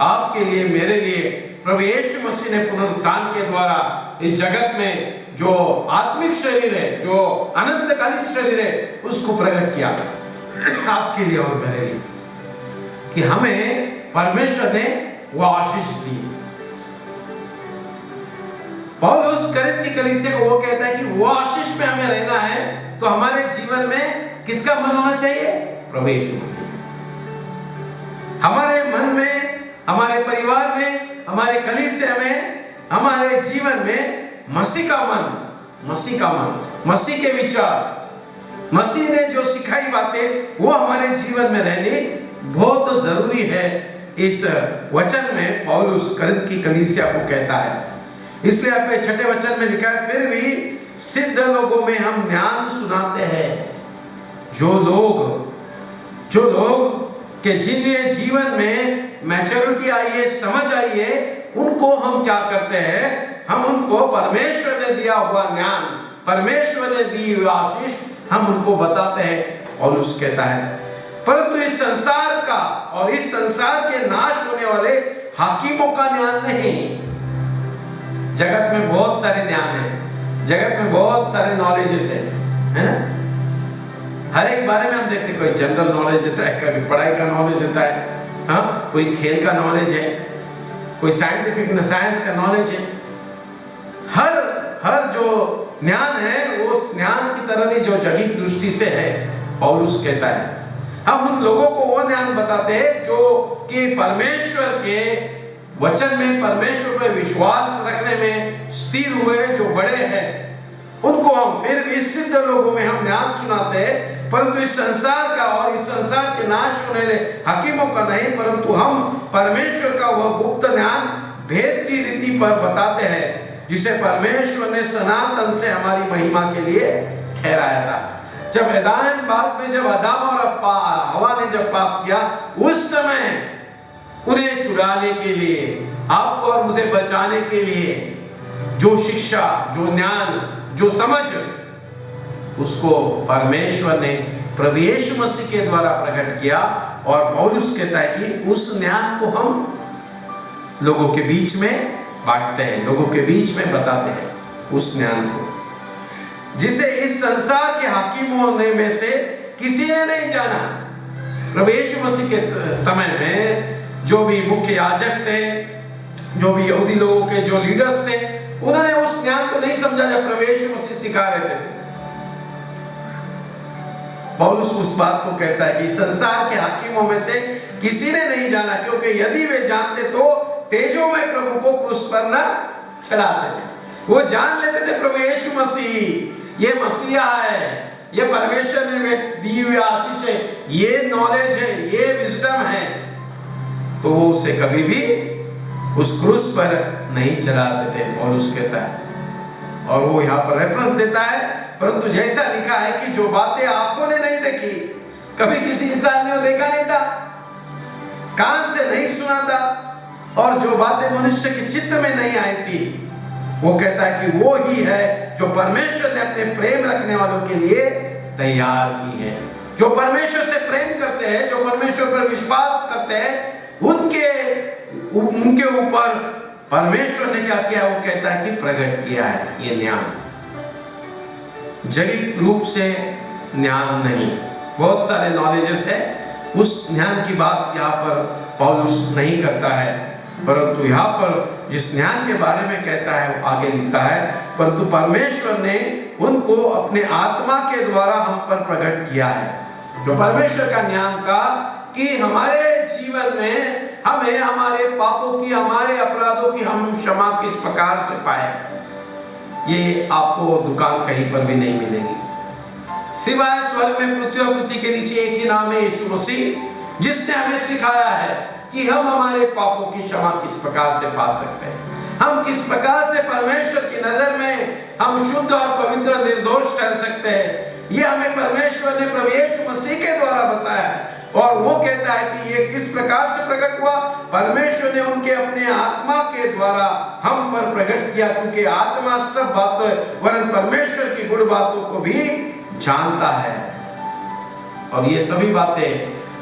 आपके लिए, मेरे लिए, प्रभु यीशु मसीह ने पुनरुत्थान के द्वारा इस जगत में जो आत्मिक शरीर है, जो अनंतकालिक शरीर है, उसको प्रकट किया आपके लिए और मेरे लिए, कि हमें परमेश्वर ने वो आशीष दी। पौलुस कुरिन्थ की कलीसिया को वो कहता है कि वो आशीष में हमें रहना है तो हमारे जीवन में किसका मन होना चाहिए? प्रभु यीशु मसीह। हमारे मन में, हमारे परिवार में, हमारे कलीसिया में, हमारे जीवन में मसीह का मन, मसीह का मन, मसीह के विचार, मसीह ने जो सिखाई बातें वो हमारे जीवन में रहनी बहुत जरूरी है। इस वचन में पौलुस कुरिन्थ की कलीसिया को कहता है। इसलिए आपके 6 वचन में लिखा है, फिर भी सिद्ध लोगों में हम ज्ञान सुनाते हैं। जो लोग के जिनके जीवन में मैच्योरिटी आई है, समझ आई है, उनको हम क्या करते हैं? हम उनको परमेश्वर ने दिया हुआ ज्ञान, परमेश्वर ने दी हुई आशीष हम उनको बताते हैं। और उस कहता है परंतु इस संसार का और इस संसार के नाश होने वाले हाकिमों का ज्ञान नहीं। जगत में बहुत सारे ज्ञान है, जगत में बहुत सारे नॉलेजेस है ना? हर एक बारे में हम देखते, कोई जनरल नॉलेज देता है, कभी पढ़ाई का नॉलेज देता है, हाँ, कोई खेल का नॉलेज है, कोई साइंटिफिक साइंस का नॉलेज है। हर जो ज्ञान है वो उस ज्ञान की तरह नहीं जो जगत दृष्टि से है। पौलुस कहता है हम उन लोगों को वो ज्ञान बताते हैं जो कि परमेश्वर के वचन में, परमेश्वर पर विश्वास रखने में स्थिर हुए, जो बड़े हैं, उनको हम फिर भी सिद्ध लोगों में हम ज्ञान सुनाते हैं। परंतु इस संसार का और इस संसार के नाश होने वाले हकीमों का नहीं, परंतु हम परमेश्वर का वह गुप्त ज्ञान भेद की रीति पर बताते हैं, जिसे परमेश्वर ने सनातन से हमारी महिमा के लिए ठहराया था। जब एदेन बाग में जब आदम और हवा ने जब पाप किया, उस समय उन्हें छुड़ाने के लिए, आपको और मुझे बचाने के लिए जो शिक्षा, जो ज्ञान, जो समझ, उसको परमेश्वर ने प्रभु यीशु मसीह के द्वारा प्रकट किया। और पौलुस कहता है कि उस ज्ञान को हम लोगों के बीच में बांटते हैं, लोगों के बीच में बताते हैं उस ज्ञान को, जिसे इस संसार के हाकिम होने में से किसी ने नहीं जाना। प्रभु यीशु मसीह के समय में जो भी मुख्य याजक थे, जो भी यहूदी लोगों के जो लीडर्स थे, उन्होंने उस ज्ञान को नहीं समझा जब प्रभु यीशु मसीह सिखा रहे थे। पौलुस उस बात को कहता है कि संसार के हाकिमों में से किसी ने नहीं जाना, क्योंकि यदि वे जानते तो तेजोमय प्रभु को क्रूस पर न चढ़ाते। वो जान लेते थे प्रभु यीशु मसीह ये मसीहा है, ये परमेश्वर ने दी हुई आशीष है, ये नॉलेज है, ये विजडम है, तो वो उसे कभी भी उस क्रूस पर नहीं चढ़ाते थे, पौलुस कहता है। और वो यहाँ पर रेफरेंस देता है, परंतु जैसा लिखा है कि जो बातें आंखों ने नहीं देखी, कभी किसी इंसान ने वो देखा नहीं था, कान से नहीं सुना था, और जो बातें मनुष्य के चित्त में नहीं आई थी, वो कहता है कि वो ही है जो परमेश्वर ने अपने प्रेम रखने वालों के लिए तैयार की है। जो परमेश्वर से प्रेम करते हैं, जो परमेश्वर पर विश्वास करते हैं, उनके ऊपर परमेश्वर ने क्या किया, वो कहता है कि प्रकट किया है ये ज्ञान। जैविक रूप से ज्ञान नहीं, बहुत सारे नॉलेजेस है, उस ज्ञान की बात यहाँ पर पौलुस नहीं करता है, परंतु यहाँ पर जिस ज्ञान के बारे में कहता है वो आगे लिखता है, परंतु परमेश्वर ने उनको अपने आत्मा के द्वारा हम पर प्रकट किया है। जो परमेश्वर का ज्ञान था कि हमारे जीवन में हमें हमारे पापों की, हमारे अपराधों की हम क्षमा किस प्रकार से पाए, ये आपको दुकान कहीं पर भी नहीं मिलेगी, सिवाय स्वर्ग में पृथ्वी और पृथ्वी के नीचे एक ही नाम है, यीशु मसीह, जिसने हमें सिखाया है कि हम हमारे पापों की क्षमा किस प्रकार से पा सकते हैं, हम किस प्रकार से परमेश्वर की नजर में हम शुद्ध और पवित्र निर्दोष ठहर सकते हैं। ये हमें परमेश्वर ने प्रभु यीशु मसीह के द्वारा बताया है। और वो कहता है कि ये किस प्रकार से प्रकट हुआ, परमेश्वर ने उनके अपने आत्मा के द्वारा हम पर प्रकट किया, क्योंकि आत्मा सब बातों वरन परमेश्वर की गुण बातों को भी जानता है। और ये सभी बातें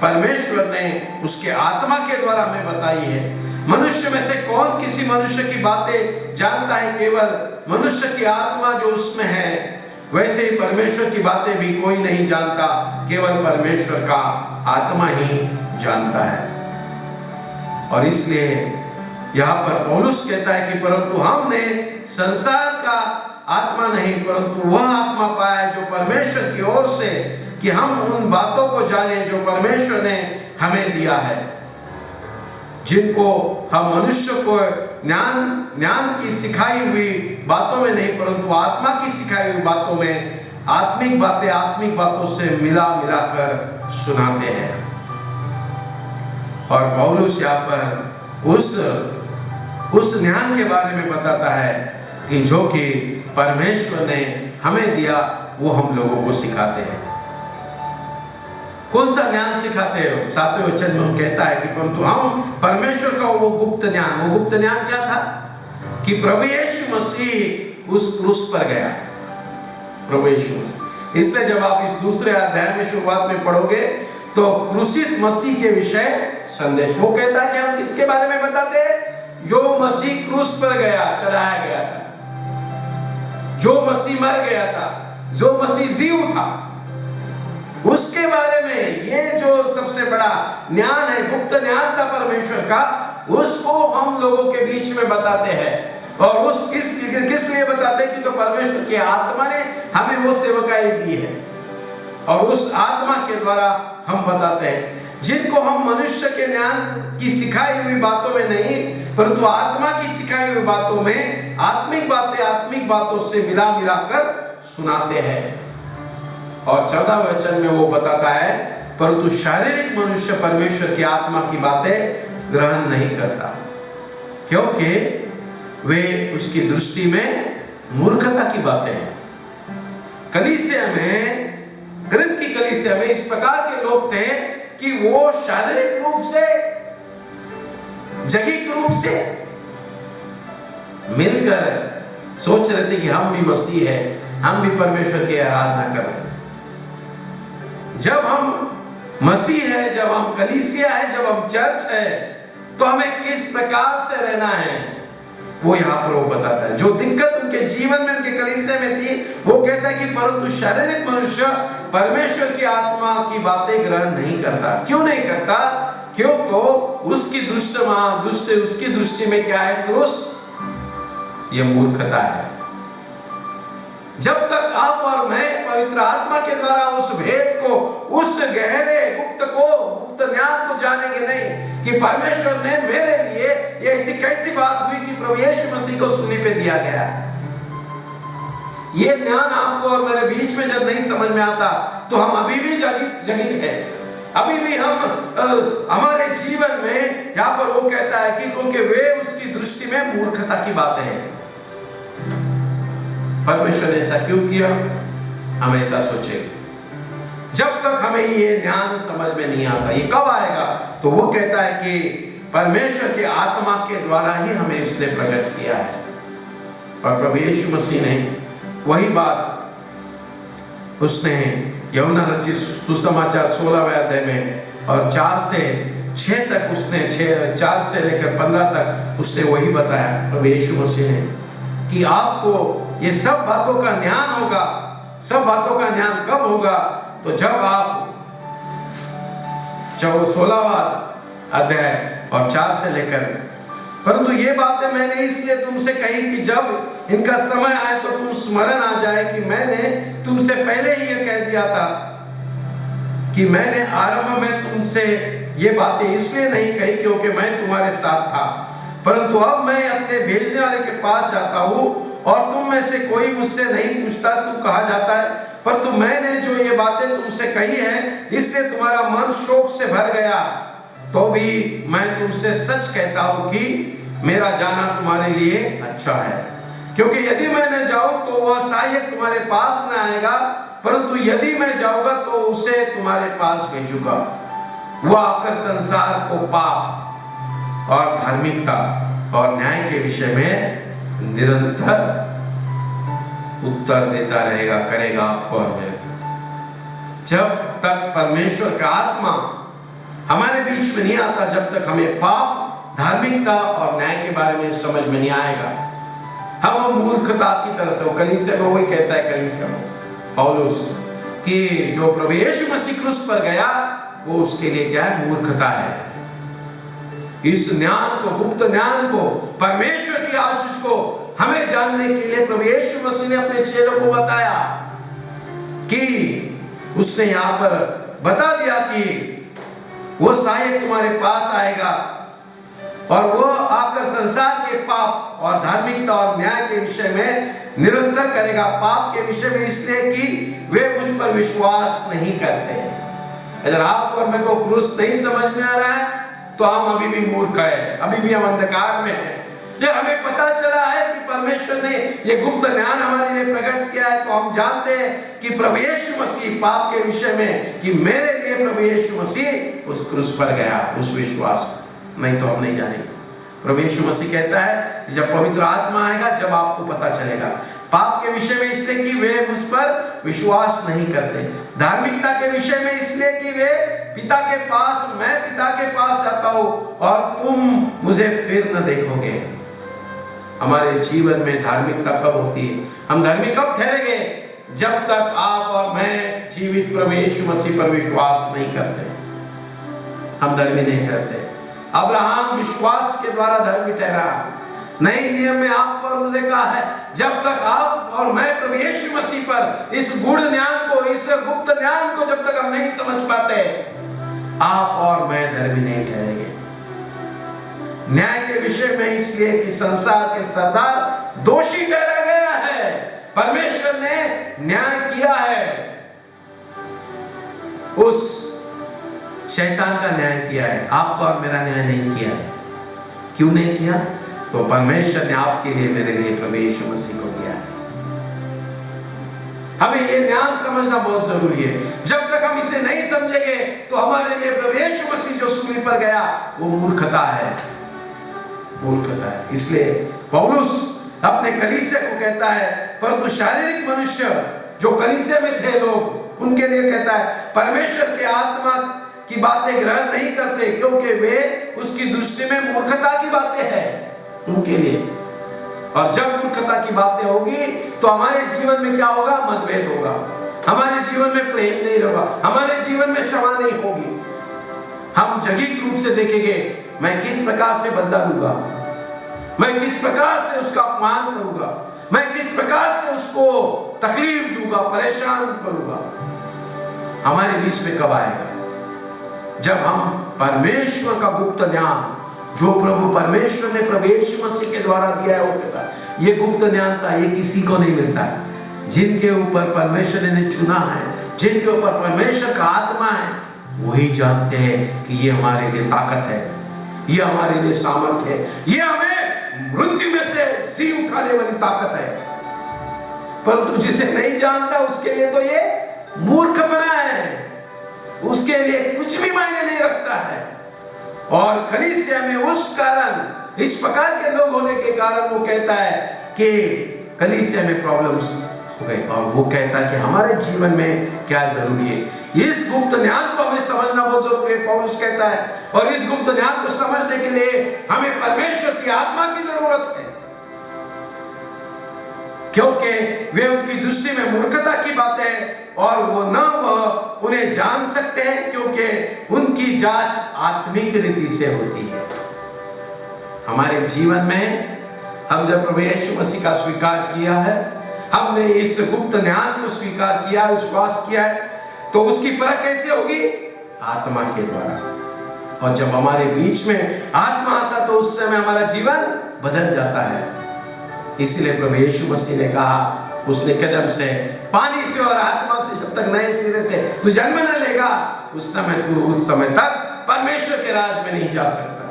परमेश्वर ने उसके आत्मा के द्वारा हमें बताई है। मनुष्य में से कौन किसी मनुष्य की बातें जानता है, केवल मनुष्य की आत्मा जो उसमें है। वैसे ही परमेश्वर की बातें भी कोई नहीं जानता, केवल परमेश्वर का आत्मा ही जानता है। और इसलिए यहाँ पर पौलुस कहता है कि परंतु हमने संसार का आत्मा नहीं, परंतु वह आत्मा पाया जो परमेश्वर की ओर से, कि हम उन बातों को जाने जो परमेश्वर ने हमें दिया है, जिनको हम मनुष्य को ज्ञान की सिखाई हुई बातों में नहीं, परंतु आत्मा की सिखाई हुई बातों में आत्मिक बातों से मिला कर सुनाते हैं। और पौलुस यहाँ पर उस ज्ञान के बारे में बताता है कि जो कि परमेश्वर ने हमें दिया, वो हम लोगों को सिखाते हैं। कौन सा ज्ञान सिखाते हो? 7वें वचन में हम कहता है कि परंतु हम परमेश्वर का वो गुप्त ज्ञान क्या था कि प्रभु यीशु मसीह उस क्रूस पर गया, प्रभु यीशु मसीह। इसलिए जब आप इस दूसरे अध्याय में शुरुआत में पढ़ोगे तो क्रूसित मसीह के विषय संदेश, वो कहता है कि हम किसके बारे में बताते हैं? जो मसीह क्रूस पर गया, चढ़ाया गया था, जो मसीह मर गया था, जो मसीह जी उठा, उसके बारे में। ये जो सबसे बड़ा ज्ञान है, गुप्त ज्ञान था परमेश्वर का, उसको हम लोगों के बीच में बताते हैं। और उस किस लिए बताते हैं कि तो परमेश्वर की आत्मा ने हमें वो सेवकाई दी है, और उस आत्मा के द्वारा हम बताते हैं, जिनको हम मनुष्य के ज्ञान की सिखाई हुई बातों में नहीं, परंतु आत्मा की सिखाई हुई बातों में आत्मिक बातों से मिला कर सुनाते हैं। और 14वें वचन में वो बताता है, परंतु शारीरिक मनुष्य परमेश्वर की आत्मा की बातें ग्रहण नहीं करता, क्योंकि वे उसकी दृष्टि में मूर्खता की बातें हैं। कलीसिया में, ग्रंथ की कलीसिया में इस प्रकार के लोग थे कि वो शारीरिक रूप से जैविक रूप से मिलकर सोच रहे थे कि हम भी मसीह है, हम भी परमेश्वर की आराधना कर रहे हैं। जब हम मसीह है, जब हम कलीसिया है, जब हम चर्च है, तो हमें किस प्रकार से रहना है वो यहाँ पर वो बताता है। जो दिक्कत उनके जीवन में, उनके कलीसिया में थी, वो कहता है कि परंतु शारीरिक मनुष्य परमेश्वर की आत्मा की बातें ग्रहण नहीं करता। क्यों नहीं करता? क्यों? तो उसकी उसकी दृष्टि में क्या है? क्रूस, ये मूर्खता है। जब तक आप और मैं पवित्र आत्मा के द्वारा उस भेद को, उस गहरे गुप्त ज्ञान को जानेंगे नहीं कि परमेश्वर ने मेरे लिए ये ऐसी कैसी बात हुई कि प्रभु यीशु मसीह को सूली पे दिया गया। ये ज्ञान आपको और मेरे बीच में जब नहीं समझ में आता तो हम अभी भी जगित है। अभी भी हम हमारे जीवन में यहाँ पर वो कहता है कि क्योंकि वे उसकी दृष्टि में मूर्खता की बातें हैं। परमेश्वर ने ऐसा क्यों किया? हम ऐसा सोचेंगे। जब तक हमें ये ज्ञान समझ में नहीं आता, ये कब आएगा? तो वो कहता है कि परमेश्वर के आत्मा के द्वारा ही हमें उसने प्रकट किया है। और प्रभु यीशु मसीह ने वही बात उसने यूहन्ना रचित सुसमाचार 16वें अध्याय में और 4 से 6 तक उसने 4 से लेकर 15 तक उसने वही बताया प्रभु यीशु मसीह ने कि आपको ये सब बातों का ज्ञान होगा। सब बातों का ज्ञान कब होगा? तो जब आप 16वां अध्याय और 4 से लेकर, परंतु ये बातें मैंने इसलिए तुमसे कही कि जब इनका समय आए तो तुम स्मरण आ जाए कि मैंने तुमसे पहले ही ये कह दिया था कि मैंने आरंभ में तुमसे ये बातें इसलिए नहीं कही क्योंकि मैं तुम्हारे साथ था, परंतु अब मैं अपने भेजने वाले के पास जाता हूँ और तुम में से कोई मुझसे नहीं पूछता तू कहाँ जाता है, परंतु मैंने जो ये बातें तुमसे कही है इसलिए तुम्हारा मन शोक से भर गया। तो भी मैं तुमसे सच कहता हूँ कि मेरा जाना तुम्हारे लिए अच्छा है, क्योंकि यदि मैं न जाऊं तो वह सहायक तुम्हारे पास न आएगा, परंतु यदि मैं जाऊंगा तो उसे तुम्हारे पास भेजूंगा। वह आकर संसार को पाप और धार्मिकता और न्याय के विषय में निरंतर उत्तर देता रहेगा, करेगा आपको और मेरे। जब तक परमेश्वर का आत्मा हमारे बीच में नहीं आता, जब तक हमें पाप, धार्मिकता और न्याय के बारे में समझ में नहीं आएगा, हम मूर्खता की तरह से, कलीसिया में वही कहता है, कलीसिया में पौलुस कि जो प्रभु यीशु मसीह क्रूस पर गया वो उसके लिए क्या है? मूर्खता है। इस ज्ञान को, गुप्त ज्ञान को, परमेश्वर की आशीष को हमें जानने के लिए प्रभु यीशु मसीह ने अपने चेलों को बताया कि उसने यहाँ पर बता दिया कि वो सहायक तुम्हारे पास आएगा और वो आकर संसार के पाप और धार्मिकता और न्याय के विषय में निरंतर करेगा। पाप के विषय में इसलिए कि वे मुझ पर विश्वास नहीं करते। अगर आपको और मेरे को क्रूस नहीं समझ में आ रहा है तो हम अभी भी मूर्ख है, अभी भी हम अंधकार में हैं। जब हमें पता चला है कि परमेश्वर ने ये गुप्त ज्ञान हमारे लिए प्रकट किया है तो हम जानते हैं कि प्रभु यीशु मसीह पाप के विषय में, कि मेरे लिए प्रभु यीशु मसीह उस क्रूस पर गया, उस विश्वास, नहीं तो हम नहीं जानेंगे। प्रभु यीशु मसीह कहता है जब पवित्र आत्मा आएगा जब आपको पता चलेगा। पाप के विषय में इसलिए कि वे मुझ पर विश्वास नहीं करते, धार्मिकता के विषय में इसलिए कि वे पिता के पास, मैं पिता के पास जाता हूं और तुम मुझे फिर न देखोगे। हमारे जीवन में धार्मिकता कब होती है? हम धर्मी कब ठहरेंगे? जब तक आप और मैं जीवित प्रभु यीशु मसीह पर विश्वास नहीं करते, हम धर्मी नहीं ठहरते। अब्राहम विश्वास के द्वारा धर्मी ठहरा। नए नियम में आपको और मुझे कहा है जब तक आप और मैं प्रभु यीशु मसीह पर इस गूढ़ ज्ञान को, इस गुप्त ज्ञान को जब तक हम नहीं समझ पाते, आप और मैं धर्मी नहीं ठहरेंगे। न्याय के विषय में इसलिए कि संसार के सरदार दोषी ठहरा गया है। परमेश्वर ने न्याय किया है, उस शैतान का न्याय किया है, आपका और मेरा न्याय नहीं किया है। क्यों नहीं किया? तो परमेश्वर ने आपके लिए, मेरे लिए प्रभु यीशु मसीह को दिया है। हमें ये ज्ञान समझना बहुत जरूरी है। जब तक हम इसे नहीं समझेंगे तो हमारे लिए प्रभु यीशु मसीह जो सूली पर गया वो मूर्खता है। मूर्खता है। इसलिए पौलुस अपने कलीसिया को कहता है, परंतु शारीरिक मनुष्य जो कलीसिया में थे लोग, उनके लिए कहता है परमेश्वर के आत्मा की बातें ग्रहण नहीं करते, क्योंकि वे उसकी दृष्टि में मूर्खता की बातें हैं उनके लिए। और जब मूर्खता की बातें होगी तो हमारे जीवन में क्या होगा? मतभेद होगा, हमारे जीवन में प्रेम नहीं होगा, हमारे जीवन में क्षमा नहीं होगी। हम जगीत रूप से देखेंगे, मैं किस प्रकार से बदला लूंगा, मैं किस प्रकार से उसका अपमान करूंगा, मैं किस प्रकार से उसको तकलीफ दूंगा, परेशान करूंगा। हमारे बीच में कब आएगा? जब हम परमेश्वर का गुप्त ज्ञान जो प्रभु परमेश्वर ने प्रभु यीशु मसीह के द्वारा दिया है, वो कहता है ये गुप्त ज्ञान था, ये किसी को नहीं मिलता है। जिनके ऊपर परमेश्वर ने चुना है, जिनके ऊपर परमेश्वर का आत्मा है, वही जानते हैं कि ये हमारे लिए ताकत है, ये हमारे लिए सामर्थ है, ये हमें मृत्यु में से जी उठाने वाली ताकत है। परंतु जिसे नहीं जानता उसके लिए तो ये मूर्खपना है, उसके लिए कुछ भी मायने नहीं रखता है। और कलीसिया में उस कारण, इस प्रकार के लोग होने के कारण वो कहता है कि कलीसिया में प्रॉब्लम्स हो गए, और वो कहता है कि हमारे जीवन में क्या जरूरी है, इस गुप्त ज्ञान को हमें समझना बहुत जरूरी है, पौलुस कहता है। और इस गुप्त ज्ञान को समझने के लिए हमें परमेश्वर की आत्मा की जरूरत है, क्योंकि वे उनकी दृष्टि में मूर्खता की बातें हैं और वो न वह उन्हें जान सकते हैं, क्योंकि उनकी जांच आत्मिक रीति से होती है। हमारे जीवन में हम जब प्रभु यीशु मसीह का स्वीकार किया है, हमने इस गुप्त ज्ञान को स्वीकार किया, विश्वास किया है, तो उसकी परख कैसे होगी? आत्मा के द्वारा। और जब हमारे बीच में आत्मा आता तो उस समय हमारा जीवन बदल जाता है। इसलिए प्रभु यीशु मसीह ने कहा, उसने कदम से, पानी से और आत्मा से जब तक नए सिरे से तू जन्म न लेगा, उस समय तक परमेश्वर के राज में नहीं जा सकता।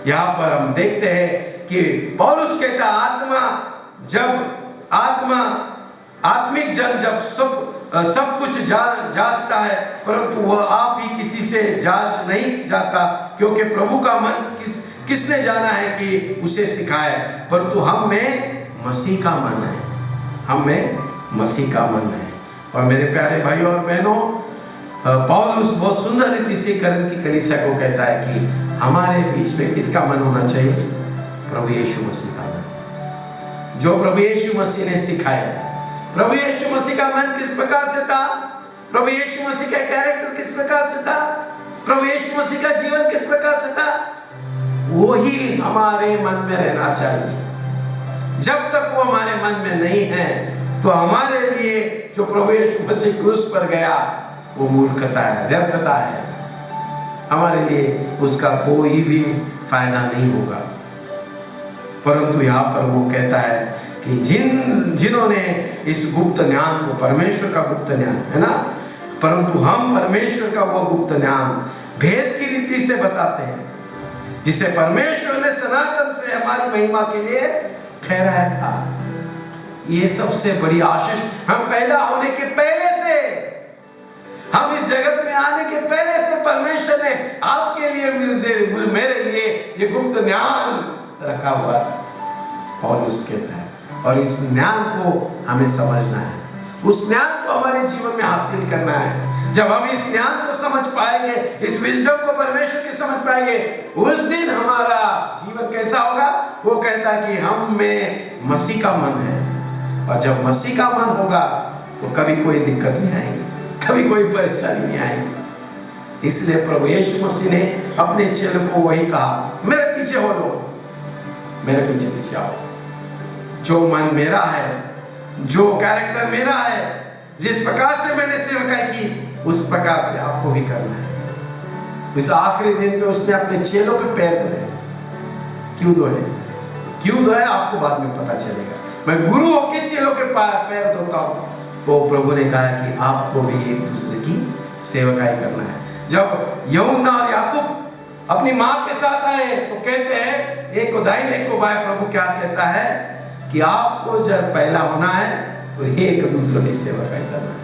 यहाँ पर हम देखते हैं कि पौलुस कहता, आत्मिक जन जब सब कुछ जांचता है, परंतु वह आप ही किसी से जांच नहीं जाता, क्योंकि प्रभु का मन किसने जाना है कि उसे सिखाए, परंतु हम में मसीह का मन है, हम में मसीह का मन है। और मेरे प्यारे भाइयों और बहनों, पौलुस बहुत सुंदर रीति से करिन्थ की कलीसिया को कहता है कि हमारे बीच में किसका मन होना चाहिए? प्रभु यीशु मसीह का मन, जो प्रभु यीशु मसीह ने सिखाया। प्रभु यीशु मसीह का मन किस प्रकार से था? प्रभु यीशु मसीह का कैरेक्टर किस प्रकार से था? प्रभु यीशु मसीह का जीवन किस प्रकार से था? वही हमारे मन में रहना चाहिए। जब तक वो हमारे मन में नहीं है, तो हमारे लिए जो प्रभु यीशु मसीह क्रूस पर गया वो मूर्खता है, व्यर्थता है, हमारे लिए उसका कोई भी फायदा नहीं होगा। परंतु यहाँ पर वो कहता है कि जिन्होंने इस गुप्त ज्ञान को, परमेश्वर का गुप्त ज्ञान है ना, परंतु हम परमेश्वर का वो गुप्त ज्ञान भेद की रीति से बताते हैं, जिसे परमेश्वर ने सनातन से हमारी महिमा के लिए ठहराया था। ये सबसे बड़ी आशीष, हम पैदा होने के पहले से, हम इस जगत में आने के पहले से परमेश्वर ने आपके लिए, मेरे लिए ये गुप्त ज्ञान रखा हुआ है, पौलुस कहता है। और इस ज्ञान को हमें समझना है, उस ज्ञान को हमारे जीवन में हासिल करना है। जब हम इस ज्ञान को समझ पाएंगे, इस विजडम को परमेश्वर की समझ पाएंगे, उस दिन हमारा जीवन कैसा होगा? वो कहता है कि हम में मसीह का मन है, और जब मसीह का मन होगा तो कभी कोई दिक्कत नहीं आएगी, कभी कोई परेशानी नहीं आएगी। इसलिए प्रभु यीशु मसीह ने अपने चेलों को वही कहा, मेरे पीछे हो लो, मेरे पीछे पीछे आओ। जो मन मेरा है, जो कैरेक्टर मेरा है, जिस प्रकार से मैंने सेवकाई की, उस प्रकार से आपको भी करना है। इस आखिरी दिन पे उसने अपने चेलों के पैर धोए। क्यों धोए? क्यों धोए आपको बाद में पता चलेगा। मैं गुरु होके चेलों के पैर धोता हूँ, तो प्रभु ने कहा कि आपको भी एक दूसरे की सेवकाई करना है। जब यूहन्ना और याकूब अपनी माँ के साथ आए तो कहते हैं, एक को दाहिने एक को बाएं, प्रभु क्या कहता है कि आपको जब पहला होना है तो एक दूसरे की सेवकाई करना है।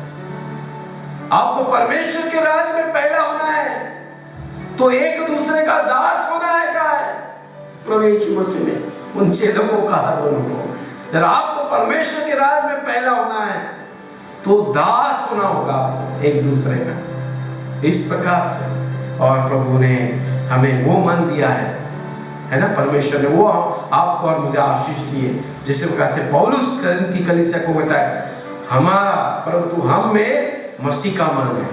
आपको परमेश्वर के राज में पहला होना है तो एक दूसरे का दास होना है। प्रभु यीशु मसीह ने उन चेलों को कहा दोनों को, जब आपको परमेश्वर के राज में पहला होना है तो दास होना होगा एक दूसरे का, इस प्रकार से। और प्रभु ने हमें वो मन दिया है ना, परमेश्वर ने वो आपको और मुझे आशीष दिए, जिस प्रकार से पौलुस की कलीसिया को बताया हमारा, परंतु हम में मसीह का मन है।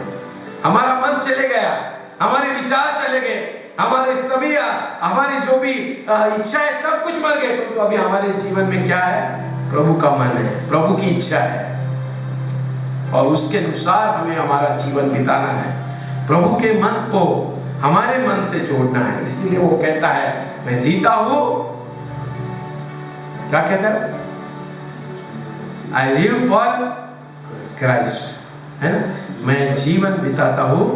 हमारा मन चले गया, हमारे विचार चले गए, हमारे सभी हमारी जो भी इच्छा है सब कुछ मर गए, तो अभी हमारे जीवन में क्या है? प्रभु का मन है, प्रभु की इच्छा है, और उसके अनुसार हमें हमारा जीवन बिताना है। प्रभु के मन को हमारे मन से जोड़ना है। इसीलिए वो कहता है मैं जीता हूं, क्या कहता है? आई लिव फॉर क्राइस्ट, है ना, मैं जीवन बिताता हूं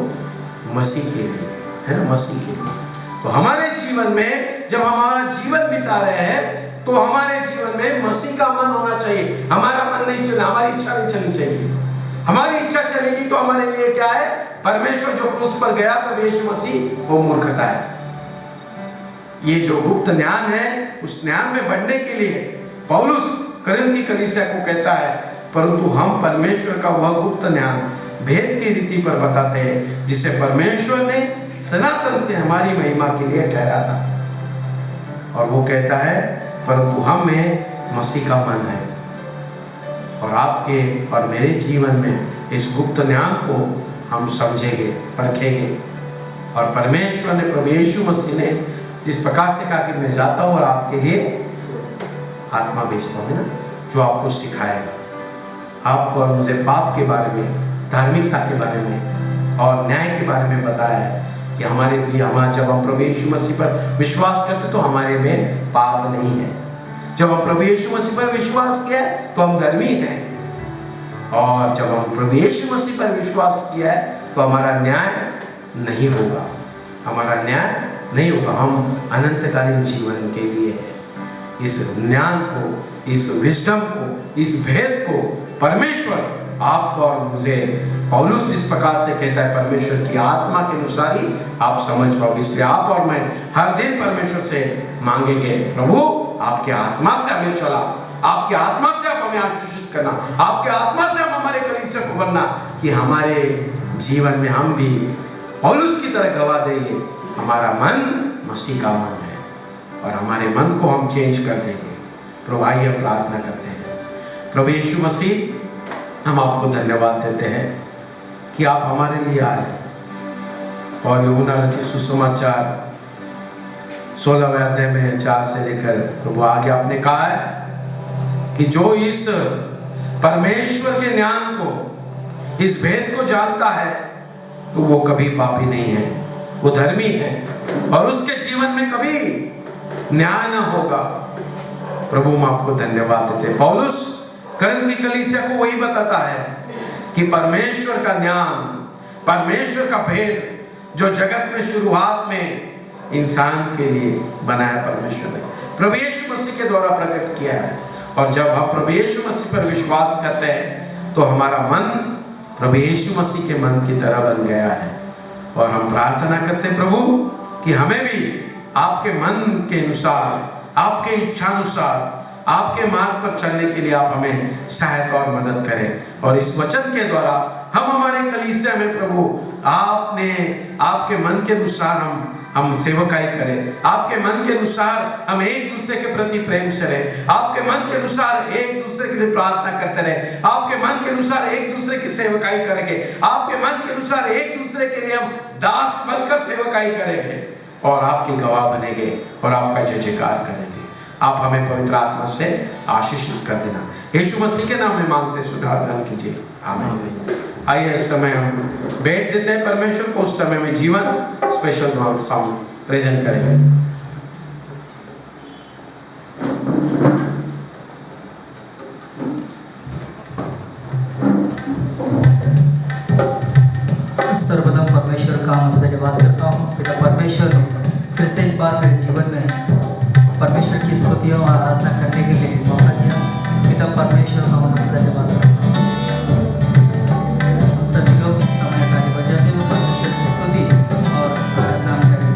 मसीह के लिए, है ना, मसीह के लिए। तो हमारे जीवन में जब हमारा जीवन बिता रहे हैं तो हमारे जीवन में मसीह का मन होना चाहिए। हमारा मन नहीं चलना, हमारी इच्छा नहीं चलनी चाहिए। हमारी इच्छा चलेगी तो हमारे लिए क्या है? परमेश्वर जो क्रूस पर गया प्रभु यीशु मसीह, वो मूर्खता है। ये जो गुप्त ज्ञान है उस ज्ञान में बढ़ने के लिए पौलुस करिन्थ की कलीसिया को कहता है, परंतु हम परमेश्वर का वह गुप्त ज्ञान भेद की रीति पर बताते हैं जिसे परमेश्वर ने सनातन से हमारी महिमा के लिए ठहरा था। और वो कहता है परंतु हम में मसीह का मन है, और आपके और मेरे जीवन में इस गुप्त ज्ञान को हम समझेंगे, परखेंगे। और परमेश्वर ने प्रभु यीशु मसीह ने जिस प्रकार से कहा कि मैं जाता हूँ और आपके लिए आत्मा भेजता हूँ, ना, जो आपको सिखाएगा, आपको और मुझे पाप के बारे में, धार्मिकता के बारे में और न्याय के बारे में बताया है कि हमारे लिए जब हम प्रभु यीशु मसीह पर विश्वास करते तो हमारे में पाप नहीं है। जब हम प्रभु यीशु मसीह पर विश्वास किया है तो हम धर्मी हैं, और जब हम प्रभु यीशु मसीह पर विश्वास किया है तो हमारा न्याय नहीं होगा, हमारा न्याय नहीं होगा। हम अनंतकालीन जीवन के लिए है। इस ज्ञान को, इस विजडम को, इस भेद को परमेश्वर आपको और मुझे, पौलुस इस प्रकार से कहता है, परमेश्वर की आत्मा के अनुसार ही आप समझ पाओगे। इसलिए आप और मैं हर दिन परमेश्वर से मांगेंगे, प्रभु आपके आत्मा से हमें चला, आपके आत्मा से आप हमें आशीषित करना, आपके आत्मा से हम हमारे कलीसिया को बनना, कि हमारे जीवन में हम भी पौलुस की तरह गवाह देंगे हमारा मन मसीह का मन है, और हमारे मन को हम चेंज कर देंगे। प्रभु आइए हम प्रार्थना करते हैं। प्रभु यीशु मसीह, हम आपको धन्यवाद देते हैं कि आप हमारे लिए आए, और यूहन्ना रचित सुसमाचार 16वें अध्याय में 4 से लेकर प्रभु आगे आपने कहा है कि जो इस परमेश्वर के ज्ञान को, इस भेद को जानता है तो वो कभी पापी नहीं है, वो धर्मी है, और उसके जीवन में कभी न्याय न होगा। प्रभु हम आपको धन्यवाद देते हैं। पौलुस करिन्थ की कलीसिया को वही बताता है कि परमेश्वर का ज्ञान, परमेश्वर का भेद जो जगत में शुरुआत में इंसान के लिए बनाया परमेश्वर ने, प्रभु यीशु मसीह के द्वारा प्रकट किया है। और जब हम प्रभु यीशु मसीह पर विश्वास करते हैं तो हमारा मन प्रभु यीशु मसीह के मन की तरह बन गया है। और हम प्रार्थना करते हैं प्रभु कि हमें भी आपके मन के अनुसार, आपके इच्छानुसार, आपके मार्ग पर चलने के लिए आप हमें सहायता और मदद करें। और इस वचन के द्वारा हम हमारे कलीसिया में प्रभु आपने आपके मन के अनुसार हम सेवकाई करें, आपके मन के अनुसार हम एक दूसरे के प्रति प्रेम से रहें, आपके मन के अनुसार एक दूसरे के लिए प्रार्थना करते रहें, आपके मन के अनुसार एक दूसरे की सेवकाई करेंगे, आपके मन के अनुसार एक दूसरे के लिए हम दास बनकर सेवकाई करेंगे, और आपके गवाह बनेंगे और आपका जय जयकार करेंगे। आप हमें पवित्र आत्मा से आशीषित कर देना, यीशु मसीह के नाम में मांगते सुधार ग्रहण कीजिए, आमीन। आइए इस समय हम भेंट देते हैं परमेश्वर को, उस समय में जीवन स्पेशल सॉन्ग प्रेजेंट करेंगे। सर्वप्रथम परमेश्वर का मैं धन्यवाद करता हूँ। पिता परमेश्वर, फिर से एक बार मेरे जीवन में परमेश्वर की स्तुतियों और आराधना करने के लिए मौका दिया। पिता परमेश्वर का मैं धन्यवाद करता हूँ। सभी लोग समय कार्य बजाते हुए परमेश्वर की स्तुति और आराधना करें।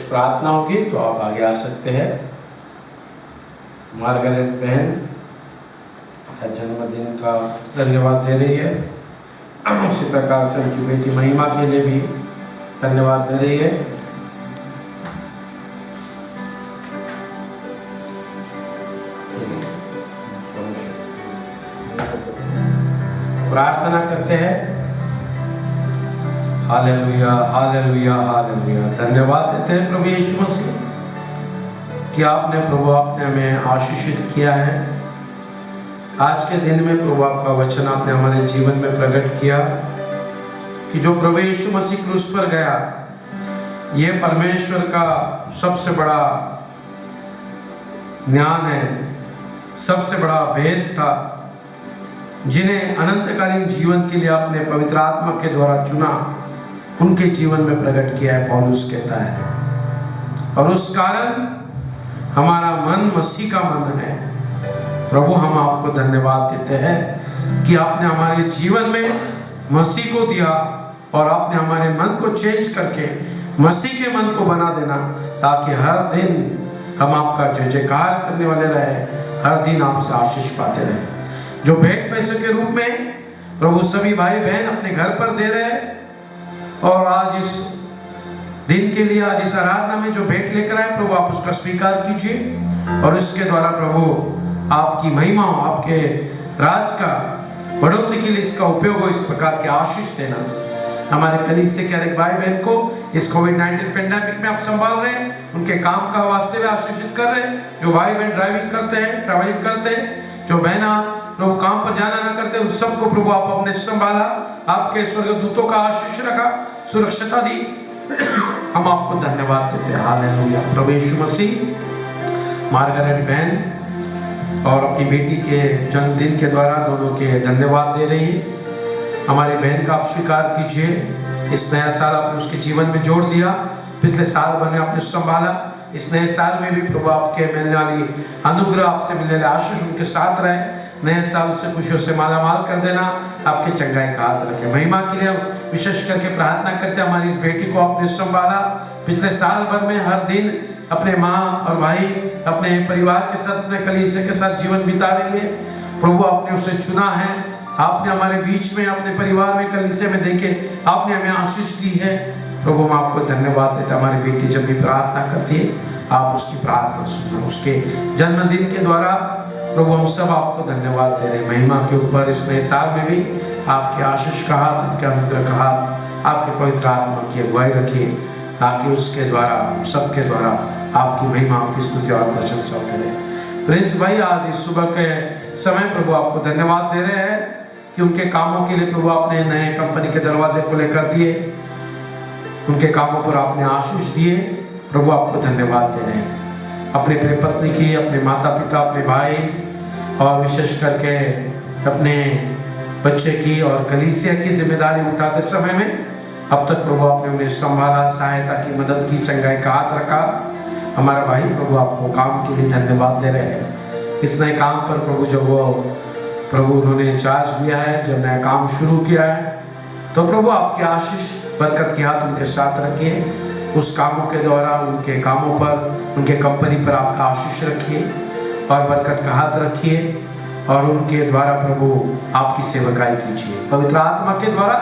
प्रार्थना होगी तो आप आगे आ सकते हैं। मार्गरेट बहन का जन्मदिन का धन्यवाद दे रही है, उसी प्रकार से उनकी बेटी महिमा के लिए भी धन्यवाद दे रही है। प्रार्थना करते हैं। Hallelujah hallelujah hallelujah. धन्यवाद देते हैं प्रभु यीशु मसीह कि आपने प्रभु आपने हमें आशीषित किया है। आज के दिन में प्रभु आपका वचन आपने हमारे जीवन में प्रकट किया कि जो प्रभु यीशु मसीह क्रूस पर गया, ये परमेश्वर का सबसे बड़ा ज्ञान है, सबसे बड़ा भेद था, जिन्हें अनंतकालीन जीवन के लिए आपने पवित्र आत्मा के द्वारा चुना, उनके जीवन में प्रकट किया है, पौलुस कहता है। और उस कारण हमारा मन मसीह का मन है। प्रभु हम आपको धन्यवाद देते हैं कि आपने हमारे जीवन में मसीह को दिया और आपने हमारे मन को चेंज करके मसीह के मन को बना देना, ताकि हर दिन हम आपका जय जयकार करने वाले रहे, हर दिन आपसे आशीष पाते रहे। जो भेंट पैसे के रूप में प्रभु सभी भाई बहन अपने घर पर दे रहे हैं, और आज इस दिन के लिए, आज इस आराधना में जो भेंट लेकर आए प्रभु आप उसका स्वीकार कीजिए, और इसके द्वारा प्रभु आपकी महिमा हो, आपके राज का बढ़ोतरी के लिए इसका उपयोग हो, इस प्रकार के आशीष देना। हमारे कलीसिया के हर एक भाई बहन को इस कोविड-19 पेंडेमिक में आप संभाल रहे हैं, उनके काम का वास्ते में आशीषित कर रहे हैं। जो भाई बहन ड्राइविंग करते हैं, ट्रैवलिंग करते हैं, जो बहना प्रभु काम पर जाना ना करते, उन सबको प्रभु आप अपने संभाला, आपके स्वर्गदूतों का आशीष रखा, सुरक्षिता दी। हम आपको धन्यवाद देते हैं। हालेलुया। प्रभु यीशु मसीह मार्गरेट बहन और अपनी बेटी के जन्मदिन के द्वारा दोनों के धन्यवाद दे रही है। हमारी बहन का आप स्वीकार कीजिए। इस नया साल आपने उसके जीवन में जोड़ दिया, पिछले साल भर में आपने संभाला, इस नए साल में भी प्रभु आपके मिलने वाली अनुग्रह, आपसे मिलने वाले आशीष उनके साथ रहे। नए साल से खुशियों से माला माल कर देना, आपके चंगाई का हाथ रखे। महिमा के लिए विशेष करके प्रार्थना करते हैं, हमारी इस बेटी को आपने संभाला, पिछले साल भर में हर दिन अपने माँ और भाई अपने परिवार के साथ, अपने कलीसिया के साथ जीवन बिता रही है। प्रभु आपने उसे चुना है, आपने हमारे बीच में, अपने परिवार में, कलीसिया में देखे आपने हमें आशीष दी है। प्रभु हम आपको धन्यवाद देते हैं। हमारी बेटी जब भी प्रार्थना करती है आप उसकी प्रार्थना सुनो। उसके जन्मदिन के द्वारा प्रभु हम सब आपको धन्यवाद दे रहे हैं। महिमा के ऊपर इस नए साल में भी आपके आशीष का हाथ, आपके अनुग्रह का हाथ, आपके पवित्र आत्मा की अगुवाई रखिए, ताकि उसके द्वारा, सबके द्वारा आपकी महिमा, आपकी स्तुति और प्रशंसा होती रहे। प्रिंस भाई आज इस सुबह के समय प्रभु आपको धन्यवाद दे रहे हैं कि उनके कामों के लिए प्रभु आपने नए कंपनी के दरवाजे खुले कर दिए, उनके कामों पर आपने आशीष दिए। प्रभु आपको धन्यवाद दे रहे हैं। अपने पत्नी की, अपने माता पिता, अपने भाई और विशेष करके अपने बच्चे की और कलीसिया की जिम्मेदारी उठाते समय में अब तक प्रभु आपने उन्हें संभाला, सहायता की, मदद की, चंगाई का हाथ रखा। हमारा भाई प्रभु आपको काम के लिए धन्यवाद दे रहे हैं। इस नए काम पर प्रभु जब वो प्रभु उन्होंने चार्ज लिया है, जब नया काम शुरू किया है, तो प्रभु आपके आशीष बरकत के हाथ उनके साथ रखिए। उस कामों के द्वारा, उनके कामों पर, उनके कंपनी पर आपका आशीष रखिए और बरकत का हाथ रखिए, और उनके द्वारा प्रभु आपकी सेवकाई कीजिए। पवित्र आत्मा के द्वारा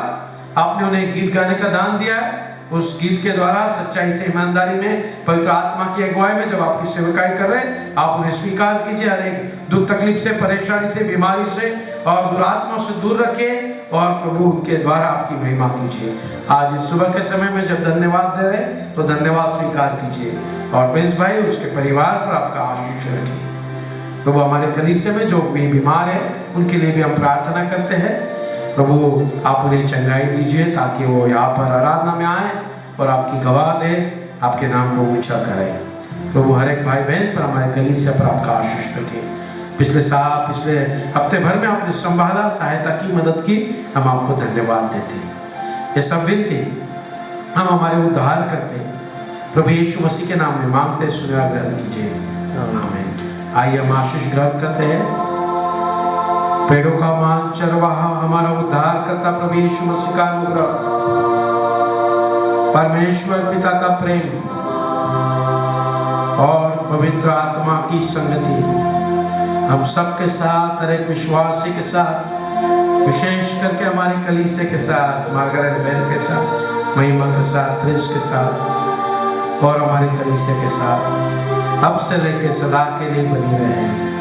आपने उन्हें गीत गाने का दान दिया है, उस गीत के द्वारा सच्चाई से, ईमानदारी में, पवित्र आत्मा की अगुवाई में जब आपकी सेवकाई कर रहे हैं, आप उन्हें स्वीकार कीजिए। हर एक दुख तकलीफ से, परेशानी से, बीमारी से और दुरात्मा से दूर रखिए, और प्रभु उनके द्वारा आपकी महिमा कीजिए। आज इस सुबह के समय में जब धन्यवाद दे रहे हैं तो धन्यवाद स्वीकार कीजिए, और प्रिंस भाई उसके परिवार पर आपका आशीष रखिए। प्रभु हमारे कलीसिया में जो भी बीमार है उनके लिए भी हम प्रार्थना करते हैं। प्रभु आप उन्हें चंगाई दीजिए, ताकि वो यहाँ पर आराधना में आए और आपकी गवाह दे, आपके नाम को ऊंचा करें। प्रभु हर एक भाई बहन पर, हमारे कलीसिया पर आपका आशीष रखें। पिछले हफ्ते भर में आपने संभाला, सहायता की, मदद की, हम आपको धन्यवाद देते हैं। ये सब विनती हम हमारे उद्धार करते हैं प्रभु यीशु मसीह के नाम में मांगते, सुना ग्रहण कीजिए, आमीन। आइए हम आशीष ग्रहण करते हैं। पेड़ों का मान चरवाहा, हमारा उद्धार करता प्रभु यीशु मसीह का अनुग्रह, परमेश्वर पिता का प्रेम और पवित्र आत्मा की संगति हम सबके साथ, हर एक विश्वासी के साथ, विशेष करके हमारी कलीसिया के साथ, मार्गरेट बहन के साथ, महिमा के साथ, प्रिंस के साथ और हमारी कलीसिया के साथ अब से लेकर सदा के लिए बनी रहे।